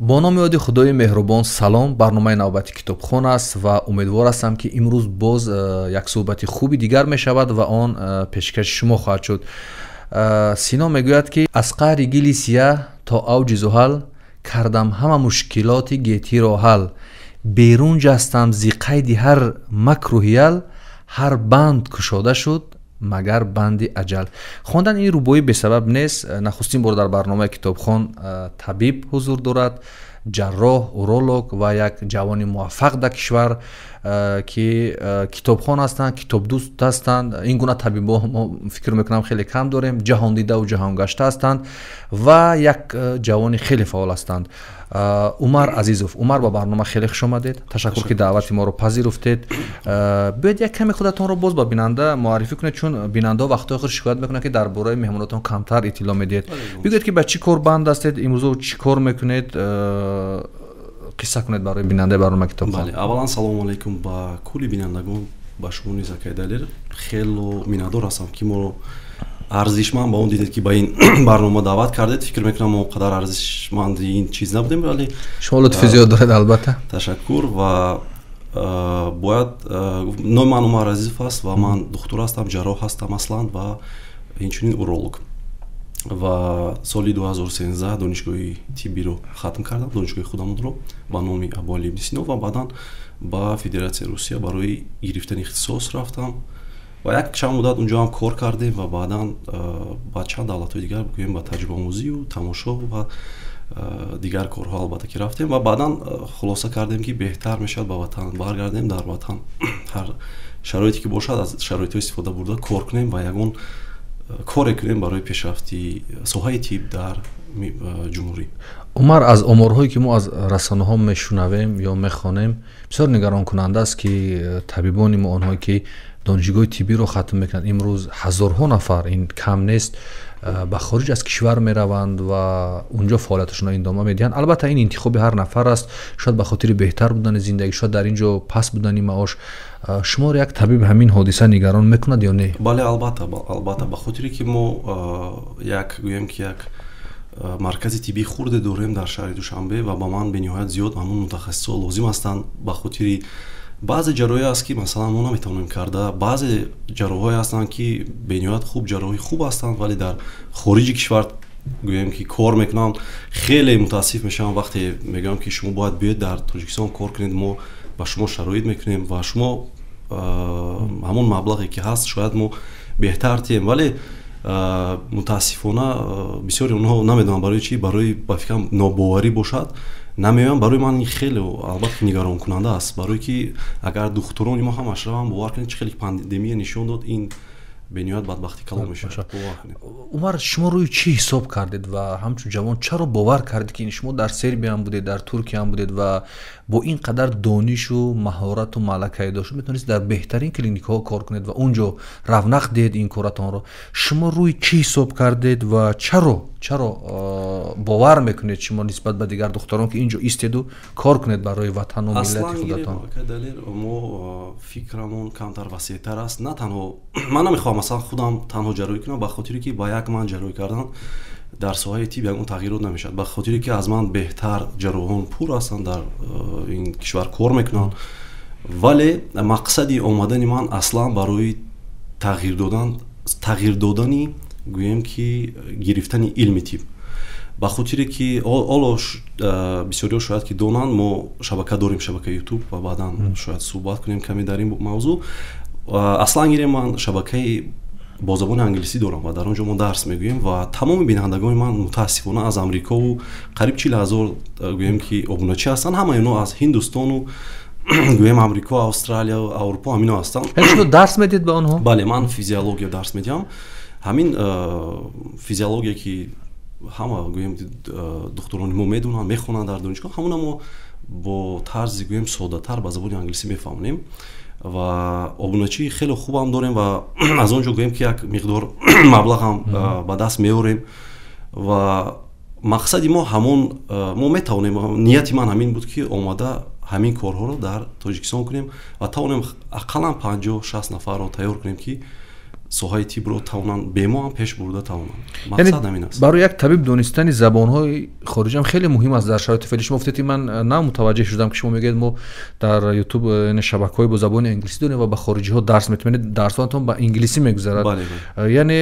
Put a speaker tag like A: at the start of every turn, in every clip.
A: бо номи оди худои меҳрубон салом. барномаи навбати китобхон аст ва умедвор ҳастам ки имрӯз боз як суҳбати хуби дигар мешавад ва он пешкаши шумо хоҳад шуд. сино мегӯяд ки аз қаҳри гили сияҳ то авҷи зуҳал кардам ҳама мушкилоти гетиро ҳал, берун ҷастам зи қайди ҳар макру ҳиял, ҳар банд кушода шуд магар банди аҷал. хондани ин рӯбоӣ бесабаб нест. нахустин бор дар барномаи китобхон табиб ҳузур дорад, ҷарроҳ, уролог ва як ҷавони муваффақ дар кишвар ки китобхон ҳастанд, китобдӯст ҳастанд. ин гуна табибо мо фикр мекунам хеле кам дорем, ҷаҳондидаву ҷаҳонгашта ҳастанд ва як ҷавони хеле фаъол ҳастанд. умар азизов, умар ба барнома хеле хуш омадед. Ташаккур ки даъвати моро пазируфтед. биёед як каме худатонро боз ба бинанда муаррифӣ кунед, чун бинандаҳо вақтҳои хурд шикоят мекунанд ки дар бораи меҳмонотон камтар иттилоъ медиҳед. бигӯед ки ба чӣ кор банд ҳастед, имрӯзо чӣ кор мекунед, қисса кунед барои бинандаи барномаи китобхон.
B: аввалан салому алайкум ба кулли бинандагон, ба шумо низ акайдалер хело миннатдор ҳастам ки моро арзишманд ба он дидед ки ба ин барнома даъват кардед. фикр мекунам мо қадар арзишманди ин чиз набудем, вале
A: шумо лутфи зиёд доред. албатта
B: ташаккур. ва бояд номи ман Умар Азизов аст ва ман духтур ҳастам, ҷарроҳ ҳастам аслан ва инчунин уролог. ва соли 2013 донишгоҳи тиббиро хатм кардам, донишгоҳи худамонро ба номи Абу Али ибн Сино, ва баъдан ба Федератсияи Русия барои гирифтани ихтисос рафтам ва як чанд муддат унҷо ҳам кор кардем ва баъдан ба чанд давлатҳои дигар гӯем ба таҷрибаомӯзию тамошо ва дигар корҳо албатта ки рафтем ва баъдан хулоса кардем ки беҳтар мешавад ба ватан баргардем, дар ватан ҳар шароите ки бошад аз шароитҳо истифода бурда кор кунем ва ягон коре кунем барои пешрафти соҳаи тиб дар ҷумҳурӣ.
A: умар, аз оморҳое ки мо аз расонаҳо мешунавем ё мехонем, бисёр нигаронкунанда аст ки табибони мо, онҳое ки донишгоҳи тиббиро хатм мекунанд, имрӯз ҳазорҳо нафар, ин кам нест, ба хориҷ аз кишвар мераванд ва унҷо фаъолияташонро идома медиҳанд. албатта ин интихоби ҳар нафар аст, шояд ба хотири беҳтар будани зиндагӣ, шояд дар ин ҷо паст будани маош. шуморо як табиб ҳамин ҳодиса нигарон мекунад ё не?
B: бале, албатта ба хотире ки мо як гӯем ки як маркази тиббии хурде дорем дар шаҳри Душанбе ва ба ман бениҳоят зиёд ҳамон мутахассисо лозим ҳастанд, ба хотири баъзе ҷарроҳие аст ки масалан мо наметавонем карда, баъзе ҷарроҳое ҳастанд ки бениҳоят хуб ҷарроҳи хуб ҳастанд, вале дар хориҷи кишвар гӯем ки кор мекунанд. хеле мутаассиф мешавам вақте мегӯям ки шумо бояд биёед дар Тоҷикистон кор кунед, мо ба шумо шароит мекунем ва шумо ҳамон маблағе ки ҳаст шояд мо беҳтар тием, вале мутаассифона бисёри онҳо намедонам барои чӣ, барои ба фикрам нобоварӣ бошад, намеоям. барои ман ин хеле албатта нигаронкунанда аст, барое ки агар духтурони мо ҳамаш раванд, бовар кунед чӣ хеле пандемия нишон дод, ин бениҳоят бадбахтӣ калон мешавад.
A: умар, шумо рӯи чӣ ҳисоб кардед ва ҳамчун ҷавон чаро бовар кардед ки шумо дар Сербия ҳам будед, дар Туркия ҳам будед ва бо ин қадар донишу маҳорату малакаи дошт метавонистед дар беҳтарин клиникаҳо кор кунед ва унҷо равнақ диҳед ин коратонро? шумо рӯи чӣ ҳисоб кардед ва чаро бовар мекунед шумо нисбат ба дигар духтарон ки инҷо истеду кор кунед барои ватану миллати худатон?
B: мо фикрамон камтар васеътар аст. на танҳо ман намехоҳам масалан худам танҳо ҷарроҳӣ кунам, ба хотире ки ба як ман ҷарроҳӣ кардан дар соҳаи тиб ягон тағйирот намешавад, ба хотире ки аз ман беҳтар ҷарроҳон пур ҳастанд, дар ин кишвар кор мекунанд, вале мақсади омадани ман аслан барои тағйир додани гӯем ки гирифтани илми тиб, ба хотире ки ҳоло бисёриҳо шояд ки донанд, мо шабака дорем, шабакаи YouTube ва баъдан шояд суҳбат кунем каме дар ин мавзӯъ. аслан гирем ман шабакаи бо забони англисӣ дорам ва дар он ҷо мо дарс мегӯем ва тамоми бинандагони ман мутаассифона аз Амрикову қариб 40,000 гӯем ки обуначӣ ҳастанд, ҳамаи онҳо аз Ҳиндустону гӯем Амрико, Австралия, Аврупо ҳамино ҳастанд.
A: шумо дарс медиҳед ба онҳо?
B: бале, ман физиология дарс медиҳам. ҳамин физиология ки ҳама гӯем духтурони мо медонанд, мехонанд дар донишгоҳ, ҳамона мо бо тарзи гӯем содатар ба забони англисӣ мефаҳмонем ва обуначии хеле хубам дорем ва аз он ҷо гӯем ки як миқдор маблағам ба даст меорем ва мақсади мо ҳамон, мо метавонем, нияти ман ҳамин буд ки омада ҳамин корҳоро дар Тоҷикистон кунем ва тавонем ақаллан 50-60 нафарро тайёр кунем ки соҳаи тибро тавонанд бе мо ҳам пеш бурда тавонанд. Мақсад ҳамин аст.
A: барои як табиб донистани забонҳои хориҷи ҳам хеле муҳим аст дар шароити феъли. Шумо гуфтед ман намутаваҷҷеҳ шудам ки шумо мегӯед мо дар ютуб яъне шабакаҳои бо забони инглисӣ дорем ва ба хориҷиҳо дарс метавонед, дарсҳоятон ба инглисӣ мегузарад. яъне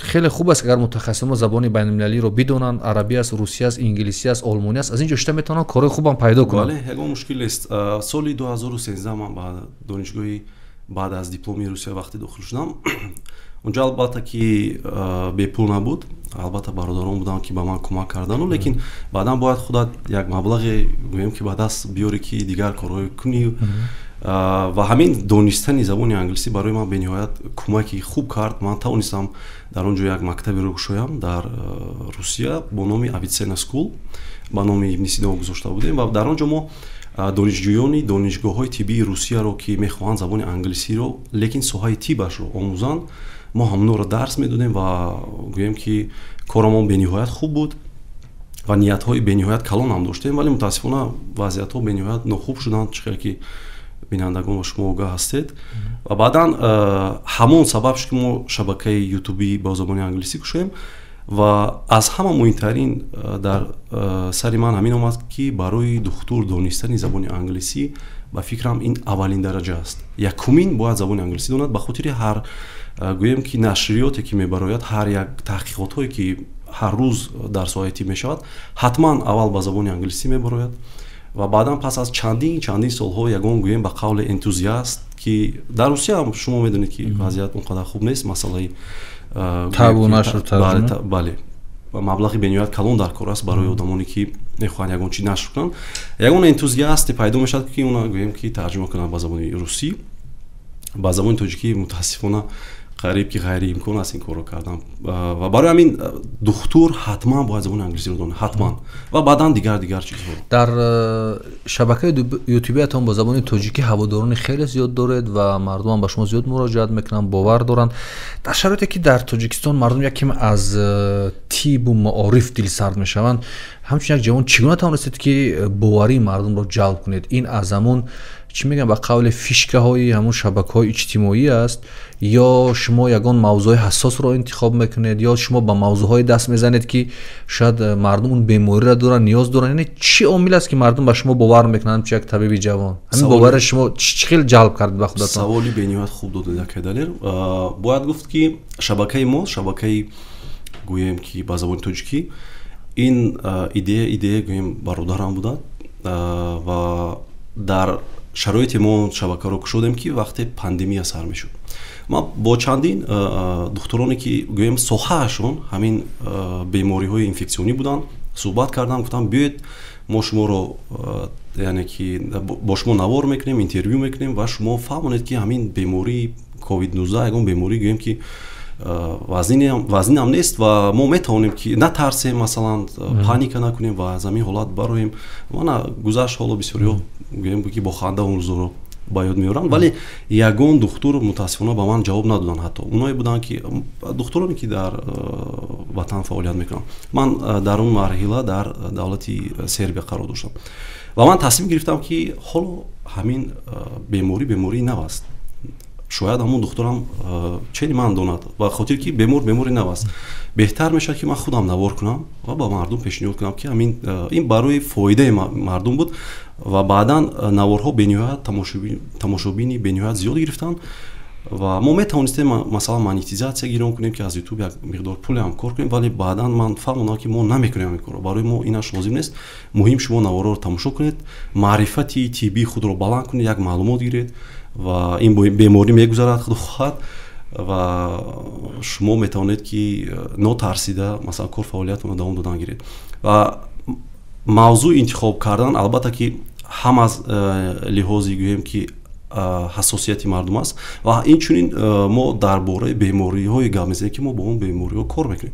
A: хеле хуб аст агар мутахассисони мо забони байналмилалиро бидонанд, арабӣ аст, русӣ аст, инглисӣ аст, олмонӣ аст, аз ин ҷо шита метавонанд корои хубам пайдо кунанд.
B: бале, ягон мушкил нест. соли 2013 ман ба донишгоҳи баъд аз дипломи русия вақте дохил шудам, онҷо албатта ки бепул набуд, албатта бародарон буданд ки ба ман кӯмак кардану, лекин баъдан бояд худат як маблағе гӯем ки ба даст биёре ки дигар корҳои кунӣ ва ҳамин донистани забони англисӣ барои ман бениҳоят кӯмаки хуб кард. Ман тавонистам дар он ҷо як мактаберо гушоям дар русия бо номи Авиценна Скул, ба номи Ибн Сино гузошта будем ва дар он ҷо мо донишҷӯёни донишгоҳҳои тиббии Русияро ки мехоҳанд забони англисиро, лекин соҳаи тиббашро омӯзанд, мо ҳамонро дарс медодем ва гӯем ки корамон бениҳоят хуб буд ва ниятҳои бениҳоят калон ҳам доштем, вале мутаассифона вазъиятҳо бениҳоят нохуб шуданд, чӣ хеле ки бинандагон ва шумо огаҳ ҳастед. Ва баъдан ҳамон сабаб шуд ки мо шабакаи ютубӣ бо забони англисӣ кушоем ва аз ҳама муҳимтарин дар сари ман ҳамин омад ки барои духтур донистани забони англисӣ ба фикрам ин аввалин дараҷа аст. Якумин бояд забони англисӣ донад, ба хотири ҳар гӯем ки нашриёте ки мебарояд, ҳар як таҳқиқотҳое ки ҳар рӯз дар соҳаи тиб мешавад, ҳатман аввал ба забони англисӣ мебарояд ва баъдан пас аз чандин солҳо ягон гӯем ба қавли энтузиаст ки дар Русия ҳам шумо медонед ки вазъият он қадар хуб нест, масъалаи
A: табу нашр тарҷума,
B: бале, маблағи бениҳоят калон дар кор аст барои одамоне ки мехоҳанд ягон чи нашр кунанд. Ягон энтузиасте пайдо мешавад ки уна гӯем ки тарҷума кунад ба забони русӣ, ба забони тоҷикӣ мутаассифона қариб ки ғайри имкон аст ин корро кардан ва барои ҳамин духтур ҳатман бояд забони англисиро донад, ҳатман, ва баъдан дигар чизҳо.
A: дар шабакаи ютубиатон бо забони тоҷикӣ ҳаводорони хеле зиёд доред ва мардумам ба шумо зиёд муроҷиат мекунанд, бовар доранд. дар шароите ки дар Тоҷикистон мардум яким аз тибу маориф дилсард мешаванд, ҳамчун як ҷавон чӣ гуна тавонистед ки боварии мардумро ҷалб кунед? Ин аз ҳамун чӣ мегӯям ба қавли фишкаҳои ҳамун шабакаҳои иҷтимоӣ аст, ё шумо ягон мавзӯи ҳассосро интихоб мекунед, ё шумо ба мавзӯъҳое даст мезанед ки шояд мардум он бемориро доранд, ниёз доранд? Яъне чӣ омил аст ки мардум ба шумо бовар мекунанд, ҳамчун як табиби ҷавон? ҳамин бовари шумо чӣ хел ҷалб кардед ба худатон?
B: Саволи бениҳоят хуб додед Акайдалер. Бояд гуфт ки шабакаи мо, шабакаи гӯем ки ба забони тоҷикӣ, ин идея гӯем бародарам будад ва дар шароити мо шабакаро кушодем ки вақте пандемия сар мешуд. Ман бо чандин духтуроне ки гӯем соҳаашон ҳамин бемориҳои инфексионӣ буданд суҳбат кардам, гуфтам биёед мо шуморо яъне ки бо шумо навор мекунем, интервю мекунем ва шумо фаҳмонед ки ҳамин бемории COVID-19 ягон беморӣ гӯем ки вазнин ҳам нест ва мо метавонем ки натарсем, масалан паника накунем ва аз ҳамин ҳолат бароем. Мана гузашт ҳоло бисёриҳо гӯем ки бо ханда он рӯзоро ба ёд меоранд, вале ягон духтур мутаассифона ба ман ҷавоб надоданд. Ҳатто оное буданд ки духтуроне ки дар ватан фаъолият мекунанд. Ман дар он марҳила дар давлати Сербия қарор доштам ва ман тасмим гирифтам ки ҳоло ҳамин бемории нав аст. Шояд ҳамон духтурам чени ман донад, ба хотир ки бемори нав аст. Беҳтар мешавад ки ман худам навор кунам ва ба мардум пешниҳод кунам ки ин барои фоидаи мардум буд ва баъдан наворҳо бениҳоят тамошобини бениҳоят зиёд гирифтанд ва мо метавонистем масалан монетизатсия гирён кунем ки аз ютуб як миқдор пуле ҳам кор кунем, вале баъдан ман фаҳмондам ки мо намекунем ин корро. Барои мо инаш лозим нест. Муҳим шумо наворҳоро тамошо кунед, маърифати тиббии худро баланд кунед, як маълумот гиред ва ин беморӣ мегузарад, худо хоҳад, ва шумо метавонед ки нотарсида масалан кор фаъолиятонро давом додан гиред. Ва мавзӯъ интихоб кардан албатта ки ҳам аз лиҳози гӯем ки ҳассосияти мардум аст ва инчунин мо дар бораи бемориҳои гап мезанем ки мо бо он бемориҳо кор мекунем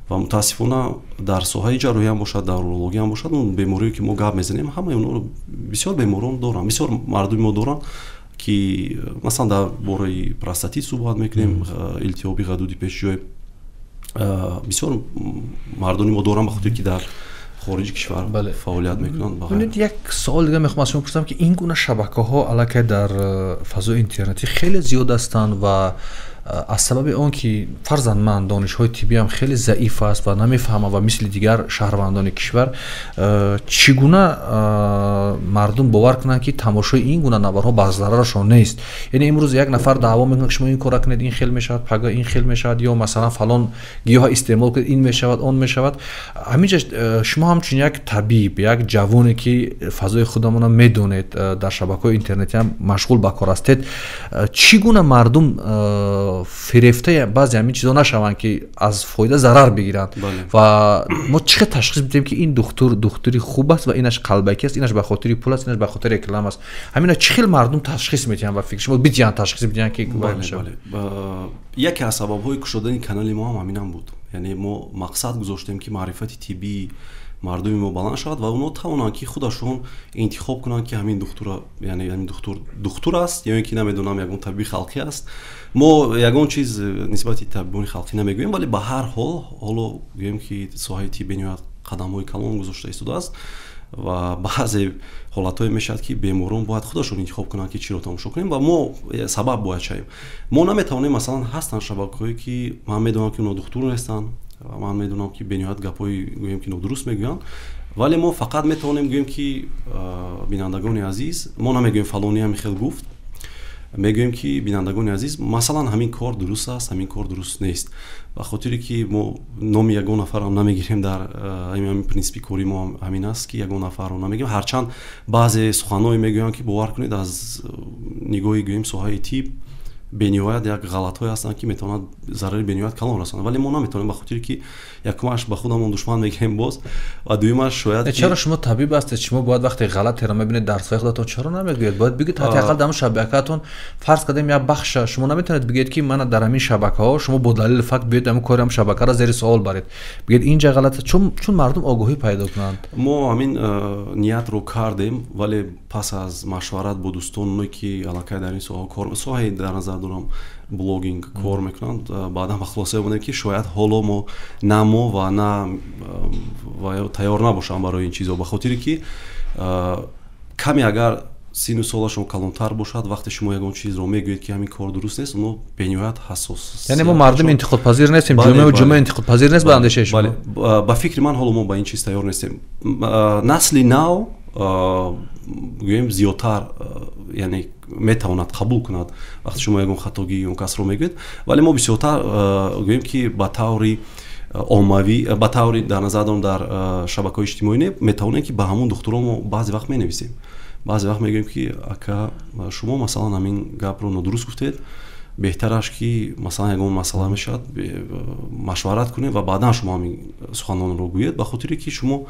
B: ва мутаассифона дар соҳаи ҷарроҳӣ ҳам бошад, дар урология ҳам бошад, он бемориҳое ки мо гап мезанем ҳамаи онҳоро бисёр беморон доранд, бисёр мардуми мо доранд ки масалан дар бораи простатит суҳбат мекунем, илтиҳоби ғадуди пешҷӯй, бисёр мардуми мо доранд ба хотир ки дар хориҷи кишвар фаъолият мекунанд.
A: Бинед як суол дига мехоҳам аз шумо пурсам ки ин гуна шабакаҳо аллакай дар фазои интернетӣ хеле зиёд ҳастанд ва аз сабаби он ки фарзанд ман донишҳои тиббиам хеле заиф аст ва намефаҳмам ва мисли дигар шаҳрвандони кишвар чӣ гуна мардум бовар кунанд ки тамошои ин гуна наварҳо ба зарарашон нест. Яъне имрӯз як нафар даъво мекунад ки шумо ин кора кунед ин хел мешавад, пага ин хел мешавад, ё масалан фалон гиёҳ истеъмол кунед ин мешавад, он мешавад. ҳаминҷа шумо ҳамчун як табиб, як ҷавоне ки фазои худамона медонед, дар шабакаҳои интернетӣ ҳам машғул ба кор астед, чӣ гуна мардум фирефтаи баъзе ҳамин чизо нашаванд ки аз фоида зарар бигиранд ва мо чӣ хел ташхис бидем ки ин духтури хуб аст ва инаш қалбакӣ аст, инаш ба хотири пул аст, инаш ба хотири реклама аст. ҳамина чӣ хел мардум ташхис медиҳанд ба фикри шумо бидиҳанд ташхис бидиҳанд ки
B: яке аз сабабҳои кушодани канали мо ҳам ҳамин буд. яъне мо мақсад гузоштем ки маърифати тиббии мардуми мо баланд шавад ва онҳо тавонанд ки худашон интихоб кунанд ки ҳамин духтура, яъне ҳамин духтур аст ё ин ки намедонам ягон табиби халқӣ аст. мо ягон чиз нисбати табибони халқӣ намегӯем, вале ба ҳар ҳол ҳоло гӯем ки соҳаи тиб бениҳоят қадамҳои калон гузошта истодааст ва баъзе ҳолатҳое мешавад ки беморон бояд худашон интихоб кунанд ки чиро тамошо кунем ва мо сабаб бояд шавем. Мо наметавонем, масалан ҳастанд шабакаҳое ки ман медонам ки онҳо духтур нестанд, ман медонам ки бениҳоят гапҳои гӯем ки нодуруст мегӯянд, вале мо фақат метавонем гӯем ки бинандагони азиз, мо намегӯем фалони ҳамин хел гуфт, мегӯем ки бинандагони азиз, масалан ҳамин кор дуруст аст, ҳамин кор дуруст нест. ба хотире ки мо номи ягон нафарро намегирем, дар ҳамин принсипи кори мо ҳамин аст ки ягон нафарро намегирем, ҳарчанд баъзе суханҳое мегӯянд ки бовар кунед аз нигоҳи гӯем соҳаи тиб бениҳоят як ғалатҳое ҳастанд ки метавонад зарари бениҳоят калон расонад, вале мо наметавонем, ба хотире ки якумаш ба худамон душман мегирем боз ва дуюмаш шояд
A: чаро шумо табиб ҳастед, шумо бояд вақте ғалатеро мебинед дар соҳаи худатон чаро намегӯед? Бояд бигӯед ҳатто дар шабакаатон, фарз кардем як бахша шумо наметавонед бигӯед ки мана дар ҳамин шабакаҳо шумо бо далели факт биёед ҳамин кори ҳам шабакаро зери суол баред, бигӯед инҷа ғалат, чун мардум огоҳӣ пайдо кунанд.
B: Мо ҳамин ниятро кардем, вале пас аз машварат бо дӯстон, оное ки аллакай дар ин соҳаи дар назар дорам блогинг кор мекунанд, баъдан ба хулоса омадем ки шояд ҳоло мо на мо ва на тайёр набошам барои ин чизо, ба хотире ки каме агар сину солашон калонтар бошад, вақте шумо ягон чизро мегӯед ки ҳамин кор дуруст нест, оно бениҳоят ҳассос.
A: Яъне мо мардуми интиқодпазир нестем, ҷомеа интиқодпазир нест ба андешаи шумо.
B: Ба фикри ман ҳоло мо ба ин чиз тайёр нестем. Насли нав гӯем зиёдтар, яъне метавонад қабул кунад вақте шумо ягон хатогии он касро мегӯед, вале мо бисёртар гӯем ки ба таври оммавӣ, ба таври дар назар дорам дар шабакаҳои иҷтимоӣ метавонем ки ба ҳамун духтуро мо баъзе вақт менависем. баъзе вақт мегӯем ки ака шумо масалан ҳамин гапро нодуруст гуфтед, беҳтараш ки масалан ягон масъала мешавад машварат кунем ва баъдан шумо ҳамин суханонро гӯед, ба хотире ки шумо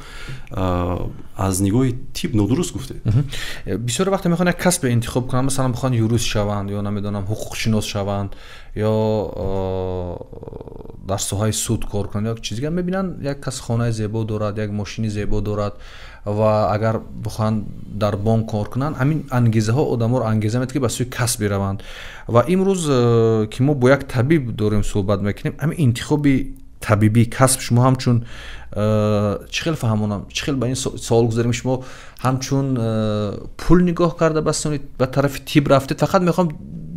B: аз нигоҳи тиб нодуруст гуфтед.
A: бисёре вақте мехоҳанд як касбе интихоб кунанд, масалан бихоҳанд юрист шаванд ё намедонам ҳуқуқшинос шаванд ё дар соҳаи суд кор кунанд ё чиз дигар, мебинанд як кас хонаи зебо дорад, як мошини зебо дорад ва агар бихоҳанд дар бонк кор кунанд, ҳамин ангезаҳо одаморо ангеза медиҳад ки ба сӯи касб бираванд. ва имрӯз ки мо бо як табиб дорем суҳбат мекунем, ҳамин интихоби табибӣ касб шумо ҳамчун чӣ хел фаҳмонам, чӣ хел ба ин суол гузарем, шумо ҳамчун пул нигоҳ карда ба тарафи тиб рафтед, фақат мехоҳам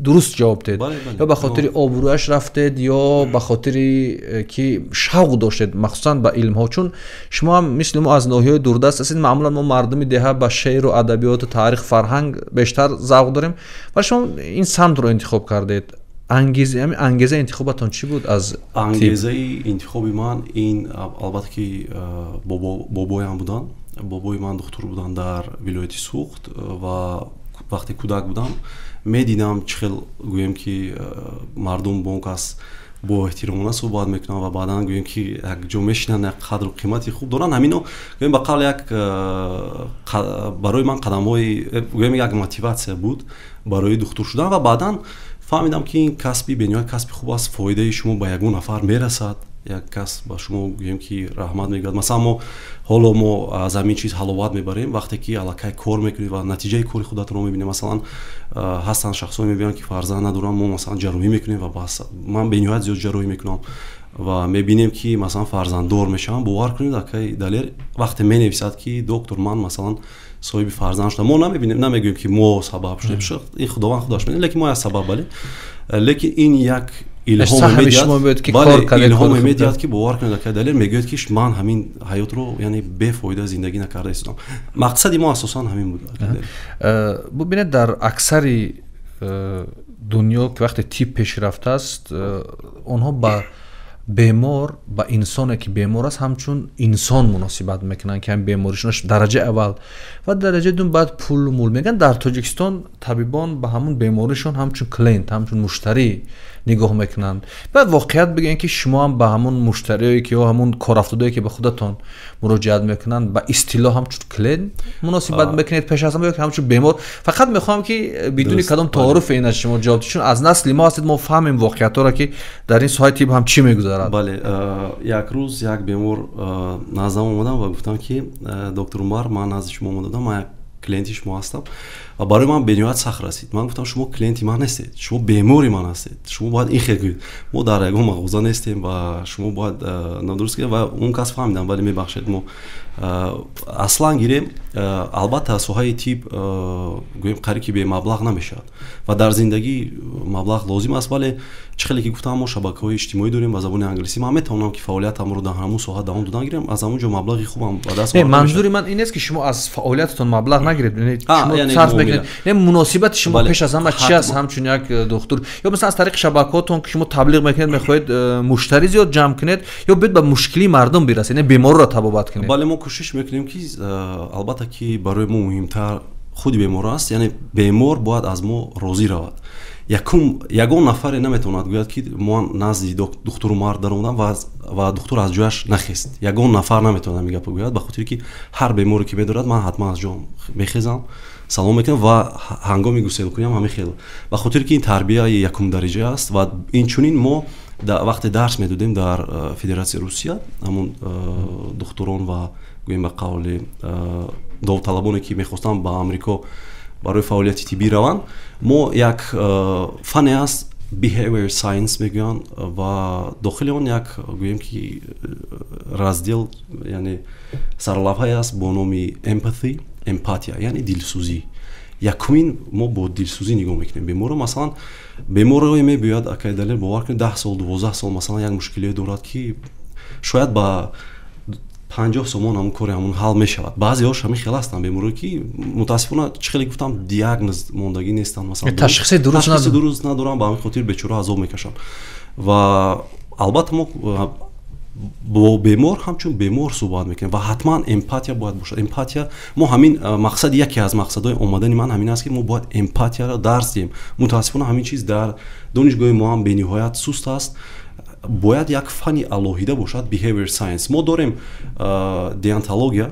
A: дуруст ҷавоб дед, ё ба хотири обрӯяш рафтед ё ба хотири ки шавқ доштед махсусан ба илмҳо, чун шумо ҳам мисли мо аз ноҳияҳои дурдаст ҳастед. Маъмулан мо мардуми деҳа ба шеъру адабиёту таърих фарҳанг бештар завқ дорем, вале шумо ин самтро интихоб кардед. ангезаи интихобатон чӣ буд? Аз
B: ангезаи интихоби ман ин албатта ки бобоям буданд. бобои ман духтур буданд дар вилояти Суғд ва вақте кӯдак будам медидам чӣ хел гӯем ки мардум бо он кас бо эҳтиромона суҳбат мекунанд ва баъдан гӯем ки як ҷо мешинанд, як қадру қимати хуб доранд. ҳамино гӯем ба қавл як барои ман қадамҳои гӯем як мотиватсия буд барои духтур шудан ва баъдан фаҳмидам ки ин касби бениҳоят касби хуб аст, фоидаи шумо ба ягон нафар мерасад, як кас ба шумо гӯем ки раҳмат мегӯяд. Масалан ҳоло мо аз ҳамин чиз ҳаловат мебарем вақте ки аллакай кор мекунед ва натиҷаи кори худатонро мебинем. Масалан ҳастанд шахсое мебинанд ки фарзанд надорам, мо масалан ҷарроҳӣ мекунем ва бас ман бениҳоят зиёд ҷарроҳӣ мекунам, ва мебинем ки масалан фарзанддор мешавам, бовар кунед акай далер вақте менависад ки доктор ман масалан соҳиби фарзанд шудам, мо намебинем, намегӯем ки мо сабаб шудем, ин худованд худош медонад, лекин мо як сабаб, бале, лекин ин як илҳом медиҳад ки бовар кунед акай далер мегӯяд ки ман ҳамин ҳаётро яъне бефоида зиндагӣ накарда истодам. Мақсади мо асосан ҳамин буд.
A: бубинед дар аксари дунё ки вақте тиб пешрафта аст, онҳо ба бемор, ба инсоне ки бемор аст ҳамчун инсон муносибат мекунанд ки ҳам беморишонаш дараҷаи аввал ва дараҷаи дум баъд пул мул мегӯянд. Дар Тоҷикистон табибон ба ҳамун беморишон ҳамчун клиент, ҳамчун муштарӣ нигоҳ мекунанд. баъд воқеият бигӯед ки шумо ҳам ба ҳамун муштариое ки ё ҳамун корафтадое ки ба худатон муроҷиат мекунанд ба истилоҳ ҳамчун клиент муносибат мекунед пеш аз ҳама ё ки ҳамчун бемор? Фақат мехоҳам ки бидуни кадом таъаруфе ин аз шумо ҷавоб чун аз насли мо ҳастед, мо фаҳмем воқеиятҳоро ки дар ин соҳаи тиб ҳам чӣ мегузарад.
B: Бале, як рӯз як бемор наздам омадам ва гуфтам ки доктор Умар, ман назди шумо омадам, ман як клиенти шумо ҳастам ва барои ман бениҳоят сахт расид. Ман гуфтам шумо клиенти ман нестед, шумо бемори ман ҳастед, шумо бояд ин хел гӯед, мо дар ягон мағоза нестем ва шумо бояд надуруст гирем. ва он кас фаҳмидам, вале мебахшед, мо аслан гирем, албатта соҳаи тиб гӯем қариб ки бемаблағ намешавад ва дар зиндагӣ маблағ лозим аст, вале чӣ хеле ки гуфтам, мо шабакаҳои иҷтимоӣ дорем ба забони англисӣ, ман метавонам ки фаъолиятамро дар ҳамун соҳа давом додан гирем, аз ҳамун ҷо маблағи хубам ба даст орам.
A: манзури ман ин нест ки шумо аз фаъолиятатон маблағ нагиред, шумо сарф мекунед, муносибати шумо пеш аз ҳама чӣ аст ҳамчун як духтур, ё мисалан аз тариқи шабакаҳотон ки шумо таблиғ мекунед, мехоҳед муштарӣ зиёд ҷамъ кунед ё биёед ба мушкилии мардум бирасед, беморро табобат кунед? Бале,
B: мо кӯшиш мекунем ки албатта ки барои мо муҳимтар худи бемор аст, яъне бемор бояд аз мо розӣ равад. Ягон нафаре наметавонад гӯяд ки мо назди духтуру Умар даромадам ва духтур аз ҷояш нахест. Ягон нафар наметавонад ин гапро гӯяд, ба хотире ки ҳар беморе ки медорад, ман ҳатман аз ҷоям мехезам, салом мекунам ва ҳангоми гуселкунӣ ҳам мехелам, ба хотире ки ин тарбияи якумдараҷа аст. ва инчунин мо вақте дарс медодем дар Федератсияи Русия, ҳамун духтурон ва гӯем ба қавли довталабоне ки мехостанд ба Амрико барои фаъолияти тиббӣ раванд, мо як фане аст, behavior science мегӯянд, ва дохили он як гӯем ки раздел, яъне сарлавҳае аст бо номи empathy, эмпатия, яъне дилсӯзӣ. Якумин мо бо дилсӯзӣ нигоҳ мекунем беморро. Масалан беморое мебояд акай далер бовар кунед 10 сол 12 сол масалан як мушкилие дорад ки шояд ба 50 сомон ҳамун кори ҳамун ҳал мешавад. баъзеҳош ҳамин хел ҳастанд беморие ки мутаассифона чӣ хеле гуфтам диагноз мондагӣ нестанд, масалан
A: ташхиси дуруст
B: надоранд, ба ҳамин хотир бечора азоб мекашанд. ва албатта мо бо бемор ҳамчун бемор суҳбат мекунем ва ҳатман эмпатия бояд бошад. Эмпатия, мо ҳамин мақсади, яке аз мақсадҳои омадани ман ҳамин аст ки мо бояд эмпатияро дарс диҳем. мутаассифона ҳамин чиз дар донишгоҳи мо ҳам бениҳоят суст аст. бояд як фани алоҳида бошад, behavior science. мо дорем деонтология,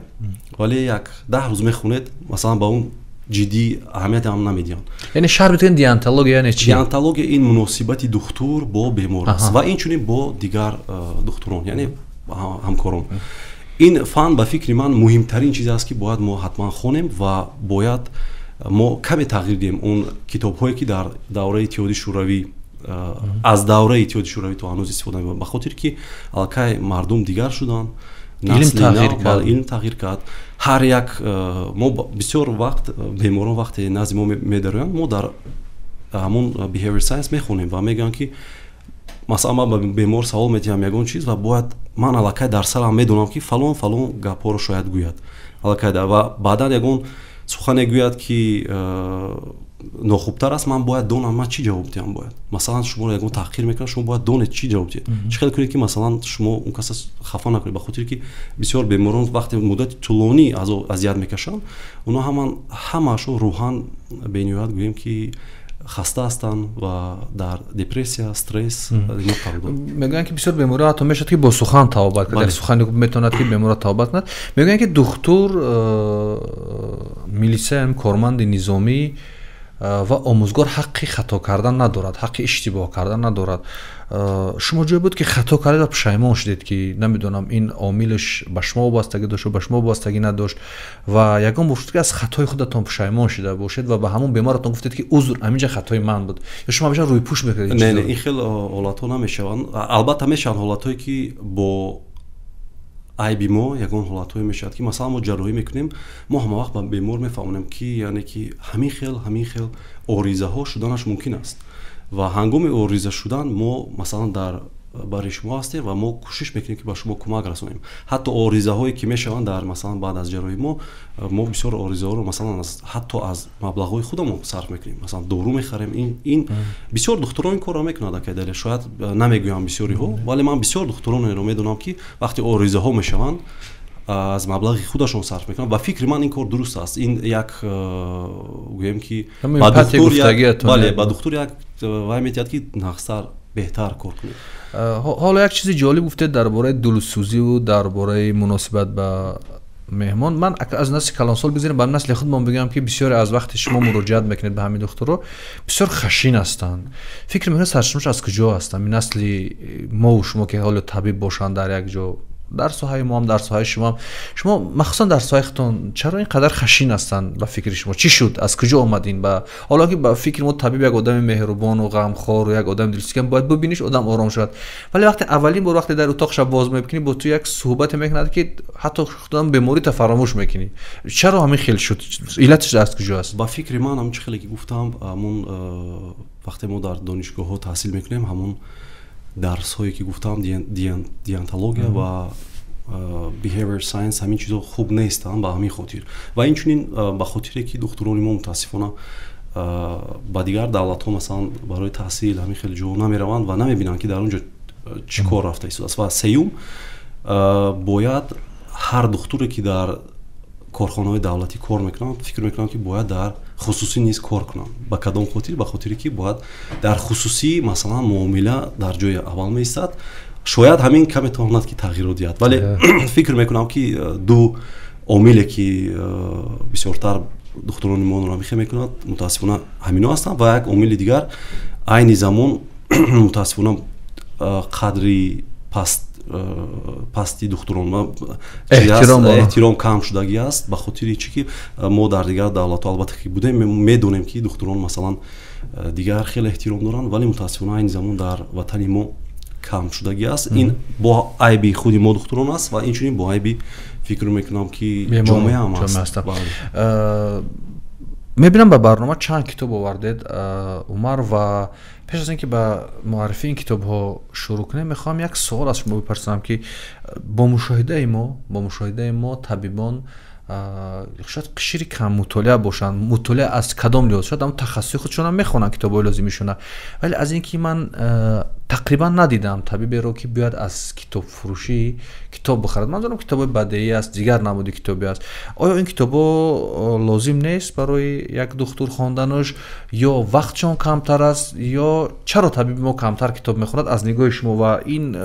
B: вале як 10 рӯз мехунед, масалан ба он ҷиддӣ аҳамияте ҳам намедиҳанд.
A: Яъне шарҳ биден деонтология яъне чӣ?
B: Деонтология ин муносибати духтур бо бемор аст ва инчунин бо дигар духтурон, яъне ҳамкорон. ин фан ба фикри ман муҳимтарин чизе аст ки бояд мо ҳатман хонем ва бояд мо каме тағйир диҳем он китобҳое ки дар давраи Иттиҳоди шӯравӣ, аз давраи Иттиҳоди шӯравӣ то ҳанӯз истифода мебаранд, ба хотире ки аллакай мардум дигар шуданд, илм тағйир кард. ҳар як мо бисёр вақт беморон вақте назди мо медароянд, мо дар ҳамун behavior science мехонем ва мегӯянд ки масалан ман ба бемор савол метиҳам ягон чиз ва бояд ман аллакай дар сарам медонам ки фалон гапҳоро шояд гӯяд аллакай ва баъдан ягон сухане гӯяд ки нохубтар аст, ман бояд донам ман чӣ ҷавоб диҳам. Бояд масалан шумо ягон таҳқир мекунад, шумо бояд донед чӣ ҷавоб диҳед. чӣ хел кунед ки масалан шумо он каса хафа накунед, ба хотире ки бисёр беморон вақте муддати тӯлонӣ азият мекашанд, онҳо ҳамаашон рӯҳан бениҳоят гӯем ки хаста ҳастанд ва дар депрессия, стресс
A: мегӯянд ки бисёр беморӣ ҳатто мешавад ки бо сухан табобат кунад, сухани метавонад ки беморро табобат кунад. мегӯянд ки духтур, милисия, корманди низомӣ ва омӯзгор ҳаққи хато кардан надорад, ҳаққи иштибоҳ кардан надорад. шумо ҷое буд ки хато кардед ва пушаймон шудед ки намедонам ин омилш ба шумо вобастагӣ дошт ба шумо вобастагӣ надошт ва ягон бошад ки аз хатои худатон пушаймон шуда бошед ва ба ҳамон беморатон гуфтед ки узр аминҷа хатои ман буд ё шумо ҳамеша рӯйпӯш мекардед?
B: Не, ин хел ҳолатҳо намешаванд. Албатта мешаванд ҳолатҳое ки бо айби мо ягон ҳолатҳое мешавад ки масалан мо ҷарроҳӣ мекунем, мо ҳама вақт ба бемор мефаҳмонем ки яъне ки ҳамин хел оризаҳо шуданаш мумкин аст ва ҳангоми ориза шудан мо масалан дар бари шумо ҳастем ва мо кӯшиш мекунем ки ба шумо кӯмак расонем. Ҳатто оризаҳое ки мешаванд дар масалан баъд аз ҷарроҳӣ мо бисёр оризаҳоро масалан ҳатто аз маблағҳои худамон сарф мекунем, масалан дору мехарем. Ин бисёр духтурон ин корро мекунанд акайдале, шояд намегӯям бисёриҳо, вале ман бисёр духтуронеро медонам ки вақти оризаҳо мешаванд аз маблағи худашон сарф мекунанд ва фикри ман ин кор дуруст аст. Ин як гӯем ки ба духтур як вай метиҳад ки нақсар беҳтар кор кунед.
A: ҳоло як чизи ҷолиб гуфтед дар бораи дилсӯзиву дар бораи муносибат ба меҳмон. Ман аз насли калонсол бигзарем ба насли худмон бигӯям ки бисёре аз вақти шумо муроҷиат мекунед ба ҳамин духтуро бисёр хашин ҳастанд. фикр мекунед сарчишмааш аз куҷо ҳастанд? ин насли мо шумо ки ҳоло табиб бошанд дар як ҷо, дар соҳаи мо ҳам дар соҳаи шумо махсусан дар соҳаи худтон чаро ин қадар хашин ҳастанд? ба фикри шумо чӣ шуд? аз куҷо омад ин? ҳоло ки ба фикри мо табиб як одами меҳрубону ғамхору як одами дилсӯзкам бояд бубиниш одам ором шавад, вале вақте аввалин бор вақте дар утоқша боз мекунӣ бо ту як суҳбате мекунад ки ҳатто худам беморита фаромӯш мекунӣ. чаро ҳамин хел шуд? иллатиш аз куҷо аст?
B: ба фикри ман ҳамчи хеле ки гуфтам, ҳамун вақте мо дар донишгоҳҳо таҳсил мекунем, ҳамун дарсҳое ки гуфтам, диентология ва behavior science, ҳамин чизо хуб нестанд ба ҳамин хотир. Ва инчунин ба хотире ки духтурони мо мутаассифона ба дигар давлатҳо масалан барои таҳсил ҳамин хеле ҷо намераванд ва намебинанд ки дар он ҷо чӣ кор рафта истодааст. Ва сеюм, бояд ҳар духтуре ки дар корхонаҳои давлатӣ кор мекунанд, фикр мекунам ки бояд дар хусусӣ низ кор кунанд. Ба кадом хотир? Ба хотире ки бояд дар хусусӣ масалан муомила дар ҷои аввал меистад. шояд ҳамин каме тавонад ки тағйирот диҳад, вале фикр мекунам ки ду омиле ки бисёртар духтурони мо норамихе мекунад мутаассифона ҳамино ҳастанд ва як омили дигар айни замон мутаассифона қадри пасти духтурон эҳтиром кам шудагӣ аст ба хотири чӣ ки мо дар дигар давлатҳо албатта ки будем медонем ки духтурон масалан дигар хеле эҳтиром доранд, вале мутаассифона айни замон дар ватани мо кам шудагӣ аст. Ин бо айби худи мо духтурон аст ва инчунин бо айби фикр мекунам ки ҷомеа ҳам аст.
A: мебинам ба барнома чанд китоб овардед Умар, ва пеш аз ин ки ба муаррифии ин китобҳо шурӯъ кунем мехоҳам як суол аз шумо бипарсам ки бо мушоҳидаи мо табибон шояд қишри кам мутолиа бошанд. мутолиа аз кадом лиҳоз? шояд ҳам тахассуси худшонам мехонанд китобҳои лозимишона, вале аз ин ки ман тақрибан надидам табиберо ки биёяд аз китобфурӯшӣ китоб бихарад. манзурам китобҳои бадеӣ аст, дигар намуди китобе аст. оё ин китобҳо лозим нест барои як духтур хонданаш, ё вақтшон камтар аст, ё чаро табиби мо камтар китоб мехонад аз нигоҳи шумо ва ин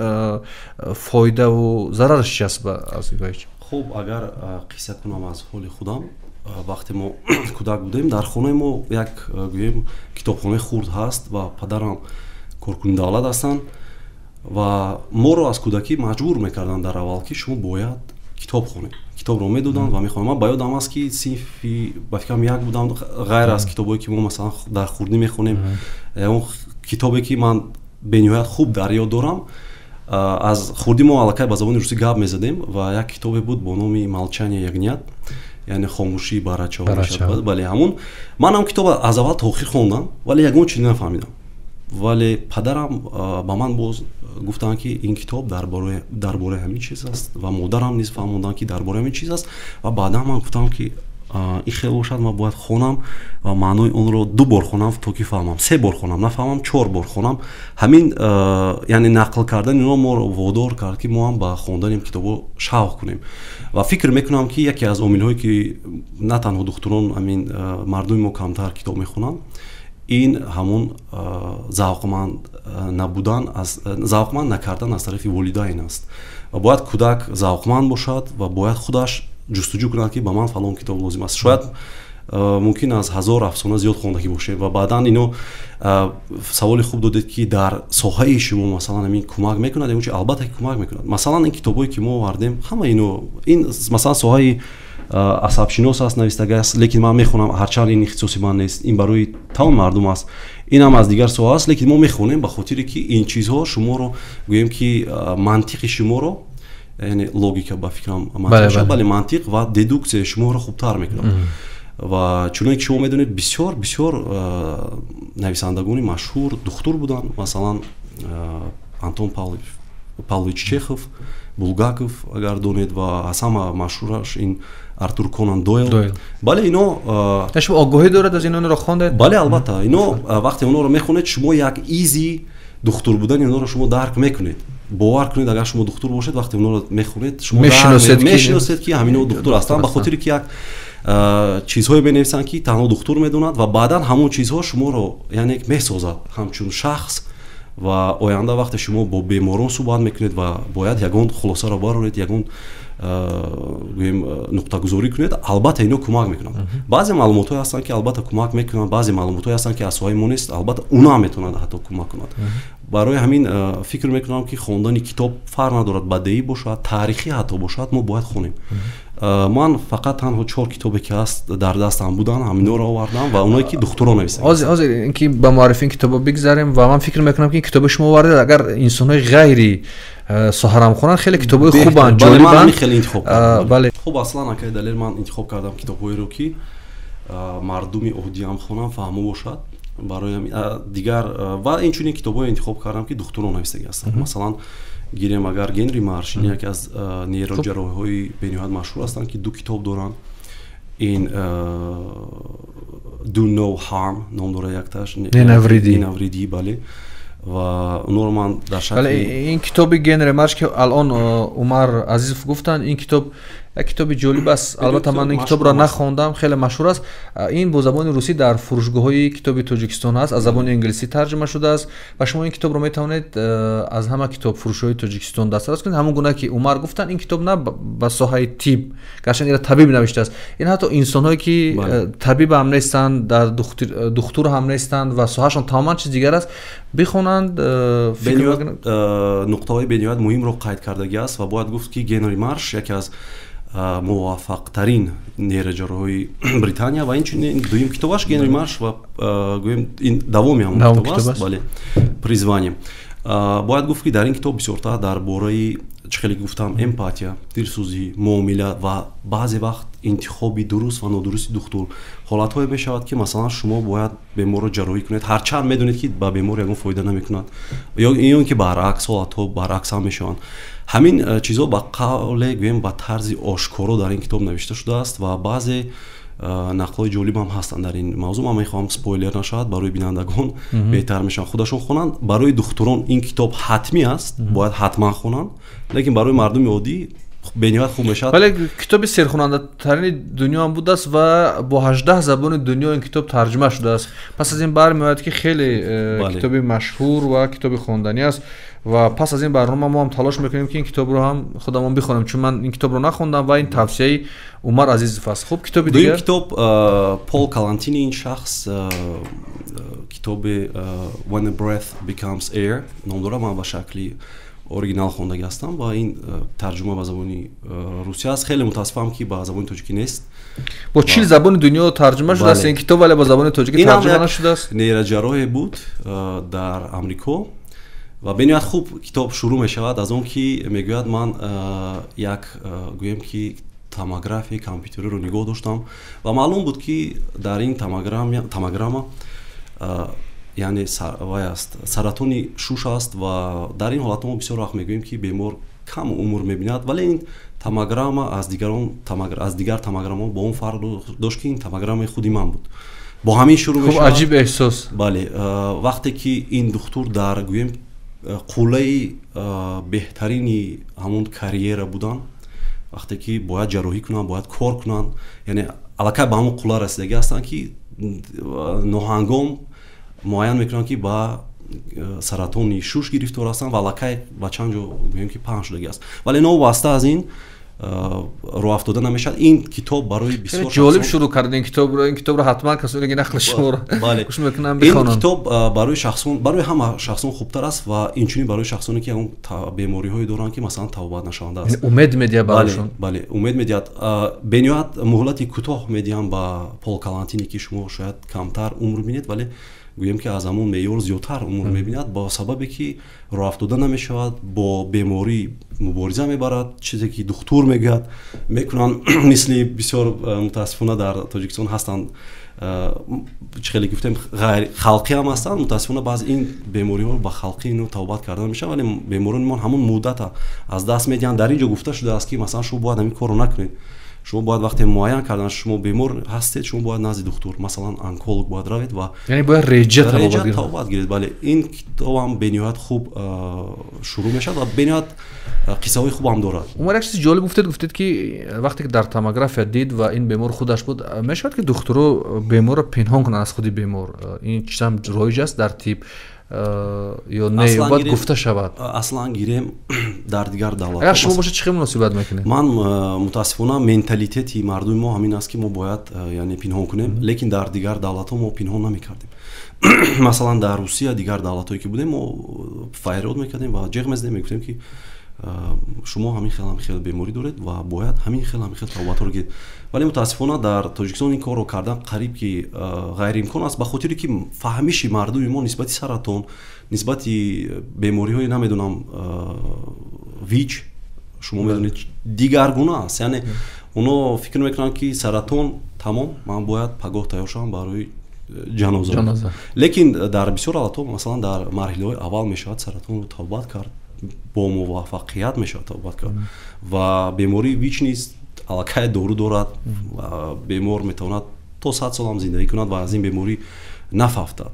A: фоидаву зарараш чи аст аз нигоҳи шумо?
B: хуб, агар қисса кунам аз ҳоли худам, вақте мо кӯдак будем дар хонаи мо як гӯем китобхонаи хурд ҳаст ва падарам коркуни давлат ҳастанд ва моро аз кӯдакӣ маҷбур мекарданд дар аввал ки шумо бояд китоб хонед. китобро медоданд ва мехонам. Ман ба ёдам аст ки синфи ба фикрам як будам, ғайр аз китобое ки мо масалан дар хурдӣ мехонем. он китобе ки ман бениҳоят хуб дар ёд дорам, аз хурдӣ мо аллакай ба забони русӣ гап мезадем ва як китобе буд бо номи «Молчание ягнят», яъне хомӯшии барача. Бале ҳамун. Ман ҳам китобро аз аввал то охир хондам, вале ягон чиз нафаҳмидам. вале падарам ба ман боз гуфтанд ки ин китоб дар бораи ҳамин чиз аст ва модарам низ фаҳмонданд ки дар бораи ҳамин чиз аст ва баъдан ман гуфтам ки ин хеле бошад, ман бояд хонам ва маънои онро 2 бор хонам то ки фаҳмам, 3 бор хонам, нафаҳмам 4 бор хонам. ҳамин яъне нақл кардани ино моро водор кард ки мо ҳам ба хондани китобҳо шавқ кунем ва фикр мекунам ки яке аз омилҳое ки на танҳо духтурон ҳамин мардуми мо камтар китоб мехонанд, ин ҳамун завқманд набудан, завқманд накардан аз тарафи волидайн аст. ва бояд кӯдак завқманд бошад ва бояд худаш ҷустуҷӯ кунад ки ба ман фалон китоб лозим аст. шояд мумкин аз 1000 афсона зиёд хондагӣ бошем ва баъдан ино саволи хуб додед ки дар соҳаи шумо масалан ҳамин кӯмак мекунад ё чи албатта ки кӯмак мекунад. Масалан ин китобое ки мо овардем ҳама ино ин масалан соҳаи асабшинос аст навистагааст, лекин ман мехонам ҳарчанд ин ихтисоси ман нест, ин барои тамоми мардум аст, инам аз дигар соҳа аст, лекин мо мехонем ба хотире ки ин чизҳо шуморо гӯем ки мантиқи шуморо яъне логика ба фикрам мантиқ бале мантиқ ва дедуксия шуморо хубтар мекунад. ва чуноне ки шумо медонед бисёр нависандагони машҳур духтур буданд, масалан Антон Павлович Чехов, Булгаков агар донед ва аз ҳама машҳураш ин Артур Конан Дойл. Бале ино
A: шумо огоҳӣ доред аз инонро хондед?
B: Бале албатта ино вақте онро мехонед шумо як изи духтур будани онро шумо дарк мекунед. Бовар кунед агар шумо духтур бошед вақте онро мехонед шумо мешиносед ки ҳамино духтур ҳастанд ба хотире ки як чизҳое менависанд ки танҳо духтур медонад ва баъдан ҳамон чизҳо шуморо яъне месозад ҳамчун шахс ва оянда вақте шумо бо беморон суҳбат мекунед ва бояд ягон хулосаро бароред, ягон гӯем нуқтагузорӣ кунед, албатта ино кӯмак мекунад. баъзе маълумотҳое ҳастанд ки албатта кӯмак мекунад, баъзе маълумотҳое ҳастанд ки аз соҳаи мо нест, албатта уна ҳам метавонад ҳатто кӯмак кунад. барои ҳамин фикр мекунам ки хондани китоб фарқ надорад, бадеӣ бошад, таърихӣ ҳатто бошад, мо бояд хонем. ман фақат танҳо 4 китобе ки ҳаст дар дастам буданд ҳаминҳоро овардам ва оное ки духтурон нависанд.
A: ҳозир ин ки ба муаррифии китобо бигзарем ва ман фикр мекунам ки ин китоби шумо овардед агар инсонҳои ғайри соҳарам хонанд хеле китобҳои хубанд, ҷолибанд.
B: хеле интихоб кардам. бале хуб аслан акай далел ман интихоб кардам китобҳоеро ки мардуми оддиам хонам фаҳмо бошад. барои дигар ва инчунин китобҳое интихоб кардам ки духтурон навистагӣ ҳастанд. масалан гирем агар Генри Марш ин яке аз нейроҷарроҳҳои бениҳоят машҳур ҳастанд ки 2 китоб доранд. ин Do No Harm ном дора якташ, ненавридӣ, бале. ва онро ман дар шакли
A: бале ин китоби Генри Марш ки алон Умар Азизов гуфтанд, ин китоб як китоби ҷолиб аст. албатта ман ин китобро нахондам, хеле машҳур аст. ин бо забони русӣ дар фурӯшгоҳҳои китоби Тоҷикистон аст, аз забони инглисӣ тарҷима шудааст ва шумо ин китобро метавонед аз ҳама китобфурӯшҳои Тоҷикистон дастрас кунед. ҳамон гуна ки Умар гуфтанд, ин китоб на ба соҳаи тиб, гарчанде ира табиб навиштааст, ин ҳатто инсонҳое ки табиб ҳам нестанд, дар духтур ҳам нестанд ва соҳаашон тамоман чиз дигар аст, бихонанд.
B: нуқтаҳои бениҳоят муҳимро қайд кардагӣ аст ва бояд гуфт ки Генри Марш яке аз муваффақтарин нейроҷарроҳои Британия ва инчунин дуюм китобаш Генри Марш ва гӯем ин давоми ҳамон китоб аст, бале, призвание. бояд гуфт ки дар ин китоб бисёртар дар бораи чӣ хеле гуфтам эмпатия, дилсӯзӣ, муомила ва баъзе вақт интихоби дуруст ва нодурусти духтур ҳолатҳое мешавад ки масалан шумо бояд беморро ҷарроҳӣ кунед, ҳарчанд медонед ки ба бемор ягон фоида намекунад, ё ки баръакс ҳолатҳо баръакс ҳам мешаванд. ҳамин чизҳо ба қавле гӯем ба тарзи ошкоро дар ин китоб навишта шудааст ва баъзе нақлҳои ҷолиб ҳам ҳастанд дар ин мавзӯъ. ман мехоҳам спойлер нашавад, барои бинандагон беҳтар мешавад худашон хонанд. барои духтурон ин китоб ҳатмӣ аст, бояд ҳатман хонанд, лекин барои мардуми оддӣ бениҳоят хуб мешавад.
A: вале китоби серхонандатарини дунё ҳам будааст ва бо 18 забони дунё ин китоб тарҷима шудааст. пас аз ин бармеояд ки хеле китоби машҳур ва китоби хонданӣ аст ва пас аз ин барнома мо ҳам талош мекунем ки ин китобро ҳам худамон бихонем, чун ман ин китобро нахондам ва ин тавсияи Умар Азизов аст. хуб, китоби дигар?
B: дуюм китоб Пол Калантини, ин шахс китоби When a Breath Becomes Air ном дора, ман ба шакли оригинал хондагӣ ҳастам ва ин тарҷума ба забони русӣ аст. хеле мутаассифам ки ба забони тоҷикӣ нест.
A: бо чил забони дунё тарҷума шудааст ин китоб, вале ба забони тоҷикӣ тарҷума нашудааст.
B: нейроҷарроҳе буд дар Амрико ва бениҳоят хуб китоб шурӯъ мешавад аз он ки мегӯяд ман як гӯем ки томографияи компютериро нигоҳ доштам ва маълум буд ки дар ин томограмма яъне вай аст саратони шуш аст ва дар ин ҳолатҳо мо бисёр вақт мегӯем ки бемор кам умр мебинад, вале ин томограмма аз дигар томограммо бо он фарқ дошт ки ин томограммаи худи ман буд. бо ҳамин шурӯъ мешавад.
A: хуб, аҷиб эҳсос.
B: бале, вақте ки ин духтур дар гӯем қуллаи беҳтарини ҳамон карьера буданд, вақте ки бояд ҷарроҳӣ кунанд, бояд кор кунанд, яъне аллакай ба ҳамон қулла расидагӣ ҳастанд ки ноҳангом муайян мекунанд ки ба саратони шуш гирифтор ҳастанд ва аллакай ба чанд ҷо гӯем ки паҳн шудагӣ аст. вале новобаста аз ин роҳ афтода намешавад. Ин китоб барои бисёр
A: ҷолиб шурӯъ кардин китобро. Ин китобро ҳатман касоне ки нақли шуморо гӯш мекунанд бихонанд.
B: Ин китоб барои шахсон, барои ҳама шахсон хубтар аст ва инчунин барои шахсоне ки ягон бемориҳое доранд ки масалан тавбат нашаванда аст.
A: Умед медиҳад барошон.
B: Бале, умед медиҳад. Бениҳоят муҳлати кӯтоҳ медиҳам ба Пол Калантини ки шумо шояд камтар умр бинед, вале гӯем ки аз ҳамон меъёр зиёдтар умр мебинад, бо сабабе ки роҳ афтода намешавад, бо беморӣ мубориза мебарад, чизе ки духтур мегӯяд мекунанд. Мисли бисёр мутаассифона дар Тоҷикистон ҳастанд, чӣ хеле гуфтем халқӣ ҳам ҳастанд. Мутаассифона баъз ин бемориҳо ба халқӣ ину тавбат карда намешавад, вале беморон мон ҳамон муддата аз даст медиҳанд. Дар ин ҷо гуфта шудааст ки масалан шумо бояд ҳамин корро накунед. Шумо бояд вақте муайян кардан шумо бемор ҳастед, шумо бояд назди духтур, масалан онколог бояд равед ва
A: яъне бояд реҷа
B: тавбат гиред. Бале, ин китобам бениҳоят хуб шурӯъ мешавад ва бениҳоят қиссаҳои хубам дорад.
A: Умар як чизи ҷолиб гуфтед ки вақте ки дар томография дид ва ин бемор худаш буд, мешавад ки духтурҳо беморро пинҳон кунанд аз худи бемор. Ин чизам роиҷ аст дар тиб ё не бояд гуфта шавад?
B: Аслан гирем дар дигар давлатҳо.
A: Агар шумо бошед чӣ хел муносибат мекунед?
B: Ман мутаассифона менталитети мардуми мо ҳамин аст ки мо бояд яъне пинҳон кунем, лекин дар дигар давлатҳо мо пинҳон намекардем. Масалан дар Русия дигар давлатҳое ки будем мо файрод мекардем ва ҷиғ мезидем, мегуфтем ки шумо ҳамин хел беморӣ доред ва бояд ҳамин хел тавбатҳоро гиред. Вале мутаассифона дар Тоҷикистон ин корро кардан қариб ки ғайриимкон аст, ба хотире ки фаҳмиши мардуми мо нисбати саратон, нисбати бемориҳои намедонам ВИЧ, шумо медонед дигаргуна аст. Яъне оно фикр мекунанд ки саратон тамом, ман бояд пагоҳ тайёр шавам барои ҷаноза. Лекин дар бисёр ҳолатҳо, масалан дар марҳилаҳои аввал мешавад саратонро тавбат кард, бо муваффақият мешавад тавбат кард ва бемории ВИЧ низ аллакай дору дорад ва бемор метавонад то 100 сол ҳам зиндагӣ кунад ва аз ин беморӣ нафафтад.